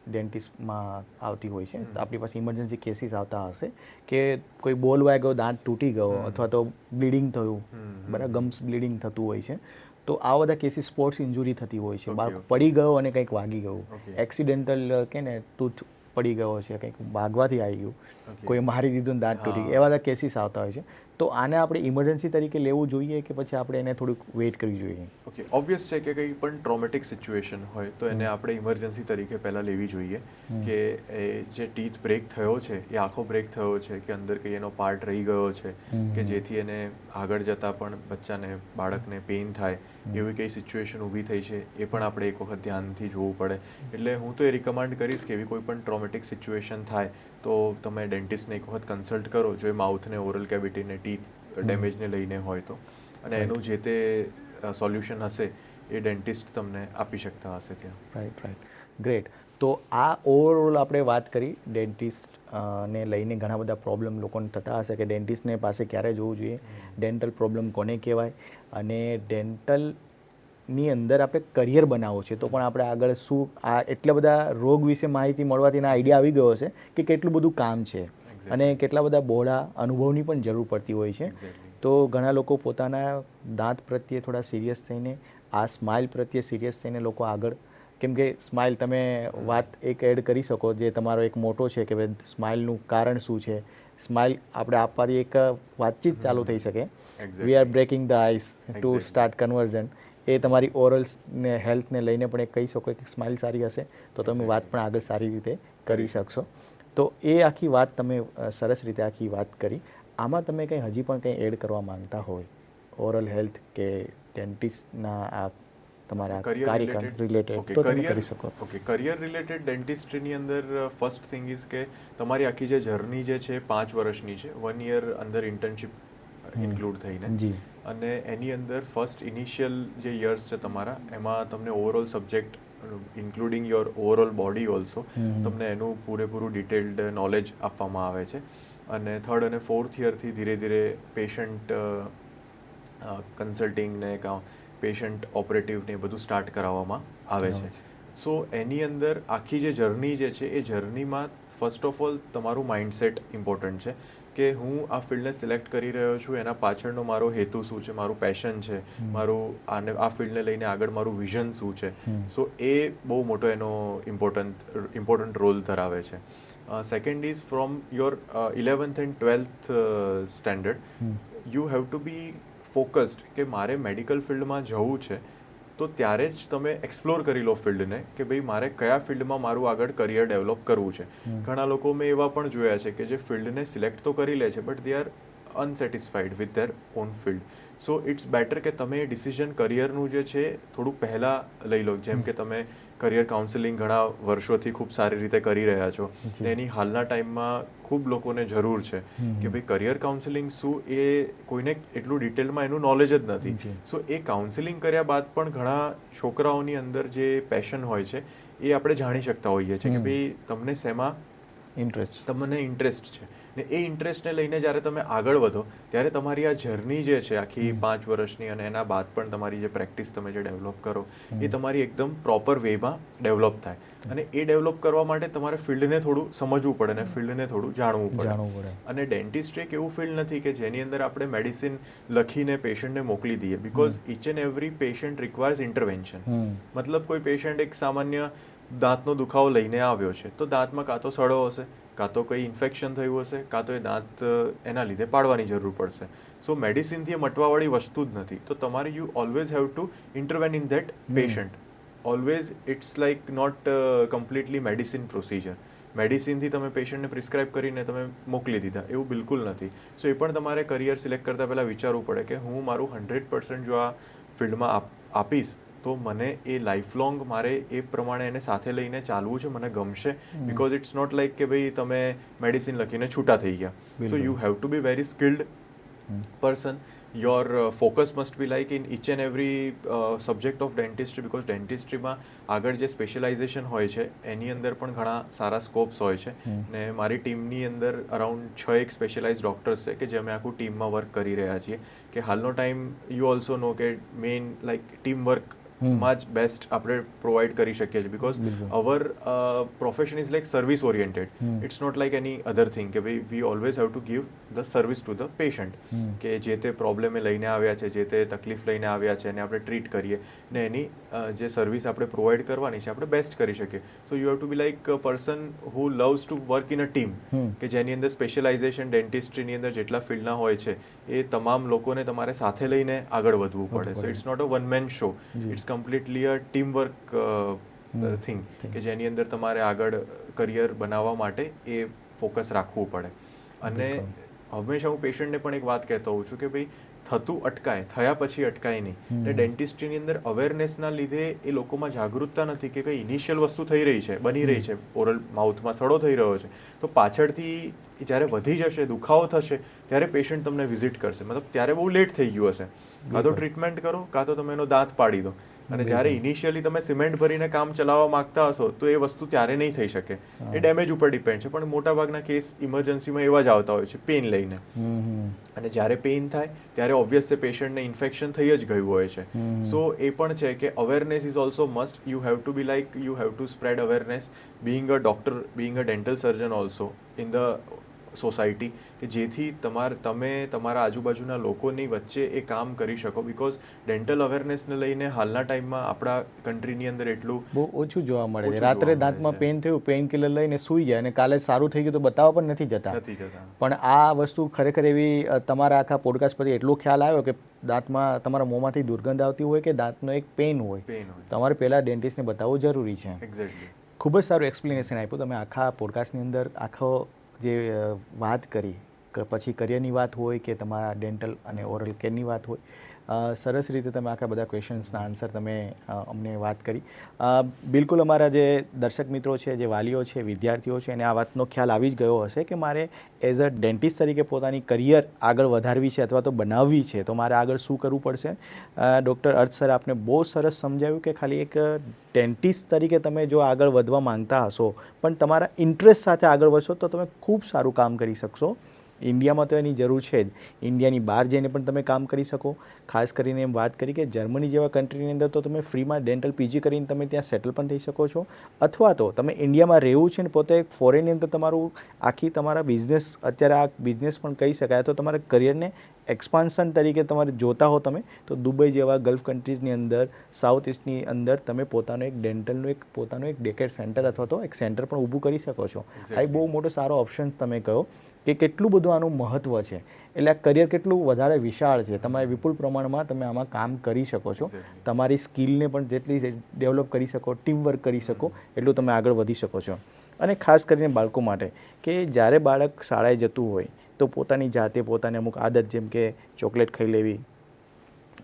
ડેન્ટિસ્ટમાં આવતી હોય છે. આપણી પાસે ઇમરજન્સી કેસીસ આવતા હશે કે કોઈ બોલ વાગ્યો, દાંત તૂટી ગયો અથવા તો બ્લીડિંગ થયું, બરાબર, ગમ્સ બ્લીડિંગ થતું હોય છે. તો આ બધા કેસીસ સ્પોર્ટ્સ ઇન્જુરી થતી હોય છે. બાળક પડી ગયો અને કંઈક વાગી ગયું, એક્સિડેન્ટલ કે ને ટૂથ પડી ગયો છે, કંઈક ભાગવાથી આવી ગયું, કોઈ મારી દીધું ને દાંત તૂટી ગયું, એવા બધા કેસીસ આવતા હોય છે. તો આને આપણે ઇમરજન્સી તરીકે લેવું જોઈએ કે પછી આપણે એને થોડુંક વેઇટ કરવી જોઈએ? ઓકે, ઓબ્વિયસ છે કે કંઈ પણ ટ્રોમેટિક સિચ્યુએશન હોય તો એને આપણે ઇમરજન્સી તરીકે પહેલાં લેવી જોઈએ કે એ જે ટીથ બ્રેક થયો છે એ આખો બ્રેક થયો છે કે અંદર કંઈ એનો પાર્ટ રહી ગયો છે કે જેથી એને આગળ જતાં પણ બચ્ચાને, બાળકને પેઇન થાય, એવી કઈ સિચ્યુએશન ઊભી થઈ છે એ પણ આપણે એક વખત ધ્યાનથી જોવું પડે. એટલે હું તો એ રિકમેન્ડ કરીશ કે એવી કોઈ પણ ટ્રોમેટિક સિચ્યુએશન થાય તો તમે ડેન્ટિસ્ટને એક વખત કન્સલ્ટ કરો, જો એ માઉથને, ઓરલ કેવિટીને, ટીથ ડેમેજને લઈને હોય તો, અને એનું જે તે સોલ્યુશન હશે એ ડેન્ટિસ્ટ તમને આપી શકતા હશે ત્યાં. રાઈટ. ગ્રેટ. તો આ ઓવરઓલ આપણે વાત કરી ડેન્ટિસ્ટ ને લઈને ઘણા બધા પ્રોબ્લેમ લોકોને થતા હશે કે ડેન્ટિસ્ટને પાસે ક્યારે જવું જોઈએ, ડેન્ટલ પ્રોબ્લેમ કોને કહેવાય, અને ડેન્ટલની અંદર આપણે કરિયર બનાવવું છે તો પણ આપણે આગળ શું, આ એટલા બધા રોગ વિશે માહિતી મળવાથી આઈડિયા આવી ગયો હશે કે કેટલું બધું કામ છે અને કેટલા બધા બહોળા અનુભવની પણ જરૂર પડતી હોય છે. તો ઘણા લોકો પોતાના દાંત પ્રત્યે થોડા સિરિયસ થઈને, આ સ્માઇલ પ્રત્યે સિરિયસ થઈને લોકો આગળ, કેમ કે સ્માઇલ તમે વાત એક એડ કરી શકો જે તમારો એક મોટો છે કે ભાઈ સ્માઇલનું કારણ શું છે, સ્માઇલ આપણે આપવાની એક વાતચીત ચાલુ થઈ શકે. We are breaking the ice to start conversation. એ તમારી ઓરલ ને હેલ્થને લઈને પણ એક કહી શકો કે સ્માઇલ સારી હશે તો તમે વાત પણ આગળ સારી રીતે કરી શકશો. તો એ આખી વાત તમે સરસ રીતે આખી વાત કરી. આમાં તમે કંઈ હજી પણ કંઈ એડ કરવા માંગતા હોય ઓરલ હેલ્થ કે ડેન્ટિસ્ટના આ તમારા કાર્યકાળ રિલેટેડ તો તમે કરી શકો. ઓકે, કરિયર રિલેટેડ ડેન્ટિસ્ટ્રીની અંદર ફર્સ્ટ થિંગ ઇઝ કે તમારી આખી જે જર્ની જે છે 5 વર્ષની છે, 1 યર અંદર ઇન્ટર્નશિપ ઇન્ક્લુડ થઈને જી. અને એની અંદર ફર્સ્ટ ઇનિશિયલ જે યર્સ છે તમારા, એમાં તમને overall subject including your overall body also તમને એનું પૂરેપૂરું ડિટેલ્ડ નોલેજ આપવામાં આવે છે. અને થર્ડ અને ફોર્થ યરથી ધીરે ધીરે પેશન્ટ કન્સલ્ટિંગ ને પેશન્ટ ઓપરેટિવ ને બધું સ્ટાર્ટ કરાવવામાં આવે છે. સો એની અંદર આખી જે જર્ની જે છે એ જર્નીમાં ફર્સ્ટ ઓફ ઓલ તમારું માઇન્ડસેટ ઇમ્પોર્ટન્ટ છે કે હું આ ફિલ્ડને સિલેક્ટ કરી રહ્યો છું, એના પાછળનો મારો હેતુ શું છે, મારું પેશન છે, મારું આ ફિલ્ડને લઈને આગળ મારું વિઝન શું છે. સો એ બહુ મોટો એનો ઇમ્પોર્ટન્ટ રોલ ધરાવે છે. Second is from your 11th and 12th standard you have to be focused કે મારે મેડિકલ ફિલ્ડમાં જવું છે, તો ત્યારે જ તમે એક્સપ્લોર કરી લો ફિલ્ડને કે ભાઈ મારે કયા ફિલ્ડમાં મારું આગળ કરિયર ડેવલપ કરવું છે. ઘણા લોકો મેં એવા પણ જોયા છે કે જે ફિલ્ડને સિલેક્ટ તો કરી લે છે but they are unsatisfied with their own field. So it's better કે તમે એ ડિસિઝન કરિયરનું જે છે થોડુંક પહેલાં લઈ લો. જેમ કે તમે કરિયર કાઉન્સેલિંગ ઘણા વર્ષોથી ખૂબ સારી રીતે કરી રહ્યા છો, એની હાલના ટાઈમમાં ખૂબ લોકોને જરૂર છે કે ભાઈ કરિયર કાઉન્સેલિંગ શું, એ કોઈને એટલું ડિટેલમાં એનું નોલેજ જ નથી. સો એ કાઉન્સેલિંગ કર્યા બાદ પણ ઘણા છોકરાઓની અંદર જે પેશન હોય છે એ આપણે જાણી શકતા હોઈએ છીએ કે ભાઈ તમને શેમાં તમને ઇન્ટરેસ્ટ છે, ને એ ઇન્ટરેસ્ટને લઈને જ્યારે તમે આગળ વધો ત્યારે તમારી આ જર્ની જે છે આખી 5 વર્ષની અને એના બાદ પણ તમારી જે પ્રેક્ટિસ તમે જે ડેવલપ કરો એ તમારી એકદમ પ્રોપર વેમાં ડેવલપ થાય. અને એ ડેવલપ કરવા માટે તમારે ફિલ્ડને થોડું સમજવું પડે અને ફિલ્ડને થોડું જાણવું પડે. અને ડેન્ટિસ્ટ્રી એક એવું ફિલ્ડ નથી કે જેની અંદર આપણે મેડિસિન લખીને પેશન્ટને મોકલી દઈએ, because each and every patient requires intervention. મતલબ કોઈ પેશન્ટ એક સામાન્ય દાંતનો દુખાવો લઈને આવ્યો છે, તો દાંતમાં કાં તો સડો હશે, કાં તો કંઈ ઇન્ફેક્શન થયું હશે, કાં તો એ દાંત એના લીધે પાડવાની જરૂર પડશે. સો મેડિસિનથી એ મટવાવાળી વસ્તુ જ નથી. તો તમારે you always have to intervene in that patient. Always it's like not completely medicine procedure. મેડિસિનથી તમે પેશન્ટને પ્રિસ્ક્રાઇબ કરીને તમે મોકલી દીધા એવું બિલકુલ નથી. સો એ પણ તમારે કરિયર સિલેક્ટ કરતાં પહેલાં વિચારવું પડે કે હું મારું 100% જો આ ફિલ્ડમાં આપીશ તો મને એ લાઈફ લોંગ મારે એ પ્રમાણે એને સાથે લઈને ચાલવું છે, મને ગમશે. બિકોઝ ઇટ્સ નોટ લાઈક કે ભાઈ તમે મેડિસિન લખીને છૂટા થઈ ગયા. So you have to be very skilled person. Your focus must be like in each and every subject of dentistry, because ડેન્ટિસ્ટ્રીમાં આગળ જે સ્પેશિયલાઇઝેશન હોય છે એની અંદર પણ ઘણા સારા સ્કોપ્સ હોય છે. ને મારી ટીમની અંદર અરાઉન્ડ 6 સ્પેશિયલાઇઝ ડૉક્ટર્સ છે કે જે અમે આખું ટીમમાં વર્ક કરી રહ્યા છીએ. કે હાલનો ટાઈમ યુ ઓલ્સો નો કે મેઇન લાઈક ટીમ વર્ક માં જ બેસ્ટ આપણે પ્રોવાઈડ કરી શકીએ છીએ, because our profession is like service oriented. It's not like any other thing કે ભાઈ we always have to give the service to the patient. કે જે તે પ્રોબ્લેમ એ લઈને આવ્યા છે, જે તે તકલીફ લઈને આવ્યા છે, એને આપણે ટ્રીટ કરીએ ને એની જે સર્વિસ આપણે પ્રોવાઈડ કરવાની છે આપણે બેસ્ટ કરી શકીએ. So you have to be like a person who loves to work in a team, કે જેની અંદર સ્પેશિયલાઇઝેશન ડેન્ટિસ્ટ્રીની અંદર જેટલા ફિલ્ડના હોય છે એ તમામ લોકોને તમારે સાથે લઈને આગળ વધવું પડે. So it's not a one man show, it's completely a team work thing કે જેની અંદર તમારે આગળ કરિયર બનાવવા માટે એ ફોકસ રાખવું પડે. અને હંમેશા હું પેશન્ટને પણ એક વાત કહેતો હોઉં છું કે ભાઈ થતું અટકાય, થયા પછી અટકાય નહીં. એટલે ડેન્ટિસ્ટ્રીની અંદર અવેરનેસના લીધે એ લોકોમાં જાગૃતતા નથી કે કંઈ ઇનિશિયલ વસ્તુ થઈ રહી છે, બની રહી છે, ઓરલ માઉથમાં સડો થઈ રહ્યો છે, તો પાછળથી જ્યારે વધી જશે, દુખાવો થશે, ત્યારે પેશન્ટ તમને વિઝિટ કરશે. મતલબ ત્યારે બહુ લેટ થઈ ગયું હશે. કાં તો ટ્રીટમેન્ટ કરો, કાં તો તમે એનો દાંત પાડી દો. અને જ્યારે ઇનિશિયલી તમે સિમેન્ટ ભરીને કામ ચલાવવા માંગતા હશો તો એ વસ્તુ ત્યારે નહીં થઈ શકે. એ ડેમેજ ઉપર ડિપેન્ડ છે. પણ મોટાભાગના કેસ ઇમરજન્સીમાં એવા જ આવતા હોય છે પેઇન લઈને. અને જ્યારે પેઇન થાય ત્યારે ઓબ્વિયસ છે પેશન્ટને ઇન્ફેક્શન થઈ જ ગયું હોય છે. સો એ પણ છે કે awareness is also must. You have to be like you have to spread awareness being a doctor, being a dental surgeon also in the society, કે જેથી તમે તમારા આજુબાજુના લોકોની વચ્ચે એ કામ કરી શકો. બિકોઝ ડેન્ટલ અવેરનેસને લઈને હાલના ટાઈમમાં આપણા કન્ટ્રીની અંદર એટલું બહુ ઓછું જોવા મળે છે. રાત્રે દાંતમાં પેઇન થયું, પેઇન કિલર લઈને સૂઈ જાય અને કાલે સારું થઈ ગયું તો બતાવવા પણ નથી જતા. પણ આ વસ્તુ ખરેખર એવી તમારા આખા પોડકાસ્ટ પરથી એટલો ખ્યાલ આવ્યો કે દાંતમાં તમારા મોંમાંથી દુર્ગંધ આવતી હોય કે દાંતનો એક પેઇન હોય, તમારે પહેલાં ડેન્ટિસ્ટને બતાવવું જરૂરી છે. એક્ઝેક્ટલી. ખૂબ જ સારું એક્સપ્લેનેશન આપ્યું તમે આખા પોડકાસ્ટની અંદર આખો જે વાત કરી કે પછી કરિયરની વાત હોય કે તમારા ડેન્ટલ અને ઓરલ કેરની વાત હોય, સરસ રીતે તમે આખા બધા ક્વેશ્ચન્સના આન્સર તમે અમને વાત કરી. બિલકુલ અમારા જે દર્શક મિત્રો છે, જે વાલીઓ છે, વિદ્યાર્થીઓ છે, એને આ વાતનો ખ્યાલ આવી જ ગયો હશે કે મારે એઝ અ ડેન્ટિસ્ટ તરીકે પોતાની કરિયર આગળ વધારવી છે અથવા તો બનાવવી છે તો મારે આગળ શું કરવું પડશે. ડૉક્ટર અર્થ સર આપને બહુ સરસ સમજાવ્યું કે ખાલી એક ડેન્ટિસ્ટ તરીકે તમે જો આગળ વધવા માંગતા હશો પણ તમારા ઇન્ટરેસ્ટ સાથે આગળ વધશો તો તમે ખૂબ સારું કામ કરી શકશો. ઇન્ડિયામાં તો એની જરૂર છે જ, ઇન્ડિયાની બહાર જઈને પણ તમે કામ કરી શકો. ખાસ કરીને એમ વાત કરી કે જર્મની જેવા કન્ટ્રીની અંદર તો તમે ફ્રીમાં ડેન્ટલ પીજી કરીને તમે ત્યાં સેટલ પણ થઈ શકો છો, અથવા તો તમે ઇન્ડિયામાં રહેવું છે ને પોતે ફોરેનની અંદર તમારું આખી તમારા બિઝનેસ, અત્યારે આ બિઝનેસ પણ કહી શકાય, તો તમારા કરિયરને એક્સપાન્શન તરીકે તમારે જોતા હો તમે તો દુબઈ જેવા ગલ્ફ કન્ટ્રીઝની અંદર, સાઉથ ઇસ્ટની અંદર તમે પોતાનો એક ડેન્ટલનું એક પોતાનું એક ડેકેડ સેન્ટર અથવા તો એક સેન્ટર પણ ઊભું કરી શકો છો. આ એક બહુ મોટો સારો ઓપ્શન તમે કહો કે કેટલું બધું આનું મહત્ત્વ છે. એટલે આ કરિયર કેટલું વધારે વિશાળ છે, તમારે વિપુલ પ્રમાણમાં તમે આમાં કામ કરી શકો છો. તમારી સ્કિલને પણ જેટલી ડેવલપ કરી શકો, ટીમવર્ક કરી શકો એટલું તમે આગળ વધી શકો છો. અને ખાસ કરીને બાળકો માટે કે જ્યારે બાળક શાળાએ જતું હોય તો પોતાની જાતે પોતાને અમુક આદત, જેમ કે ચોકલેટ ખાઈ લેવી,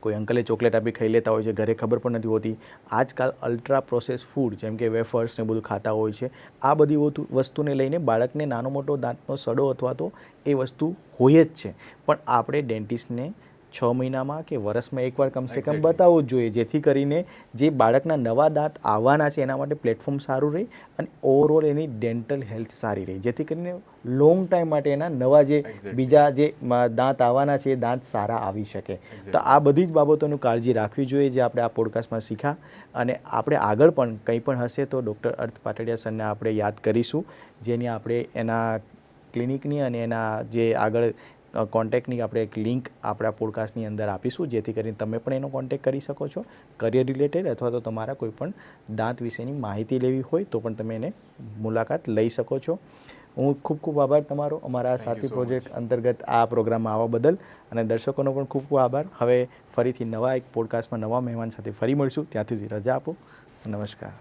કોઈ અંકલે ચોકલેટ આપી ખાઈ લેતા હોય છે, ઘરે ખબર પણ નથી હોતી. આજકાલ અલ્ટ્રા પ્રોસેસ ફૂડ જેમ કે વેફર્સ ને બધું ખાતા હોય છે. આ બધી વસ્તુને લઈને બાળકને નાનો મોટો દાંતનો સડો અથવા તો એ વસ્તુ હોય જ છે. પણ આપણે ડેન્ટિસ્ટને 6 મહિનામાં કે વર્ષમાં એકવાર કમસે કમ બતાવવું જ જોઈએ, જેથી કરીને જે બાળકના નવા દાંત આવવાના છે એના માટે પ્લેટફોર્મ સારું રહે અને ઓવરઓલ એની ડેન્ટલ હેલ્થ સારી રહે, જેથી કરીને લોંગ ટાઈમ માટે એના નવા જે બીજા જે દાંત આવવાના છે એ દાંત સારા આવી શકે. તો આ બધી જ બાબતોનું કાળજી રાખવી જોઈએ જે આપણે આ પોડકાસ્ટમાં શીખ્યા. અને આપણે આગળ પણ કંઈ પણ હશે તો ડૉક્ટર અર્થ પાટડિયા સરને આપણે યાદ કરીશું, જેની આપણે એના ક્લિનિકની અને એના જે આગળ કોન્ટેક્ટની આપણે એક લિંક આપણા પોડકાસ્ટની અંદર આપીશું, જેથી કરીને તમે પણ એનો કોન્ટેક્ટ કરી શકો છો કરિયર રિલેટેડ, અથવા તો તમારા કોઈ પણ દાંત વિશેની માહિતી લેવી હોય તો પણ તમે એને મુલાકાત લઈ શકો છો. હું ખૂબ ખૂબ આભાર તમારો અમારા સાથી પ્રોજેક્ટ અંતર્ગત આ પ્રોગ્રામમાં આવવા બદલ, અને દર્શકોનો પણ ખૂબ ખૂબ આભાર. હવે ફરીથી નવા એક પોડકાસ્ટમાં નવા મહેમાન સાથે ફરી મળીશું, ત્યાં સુધી રજા આપો. નમસ્કાર.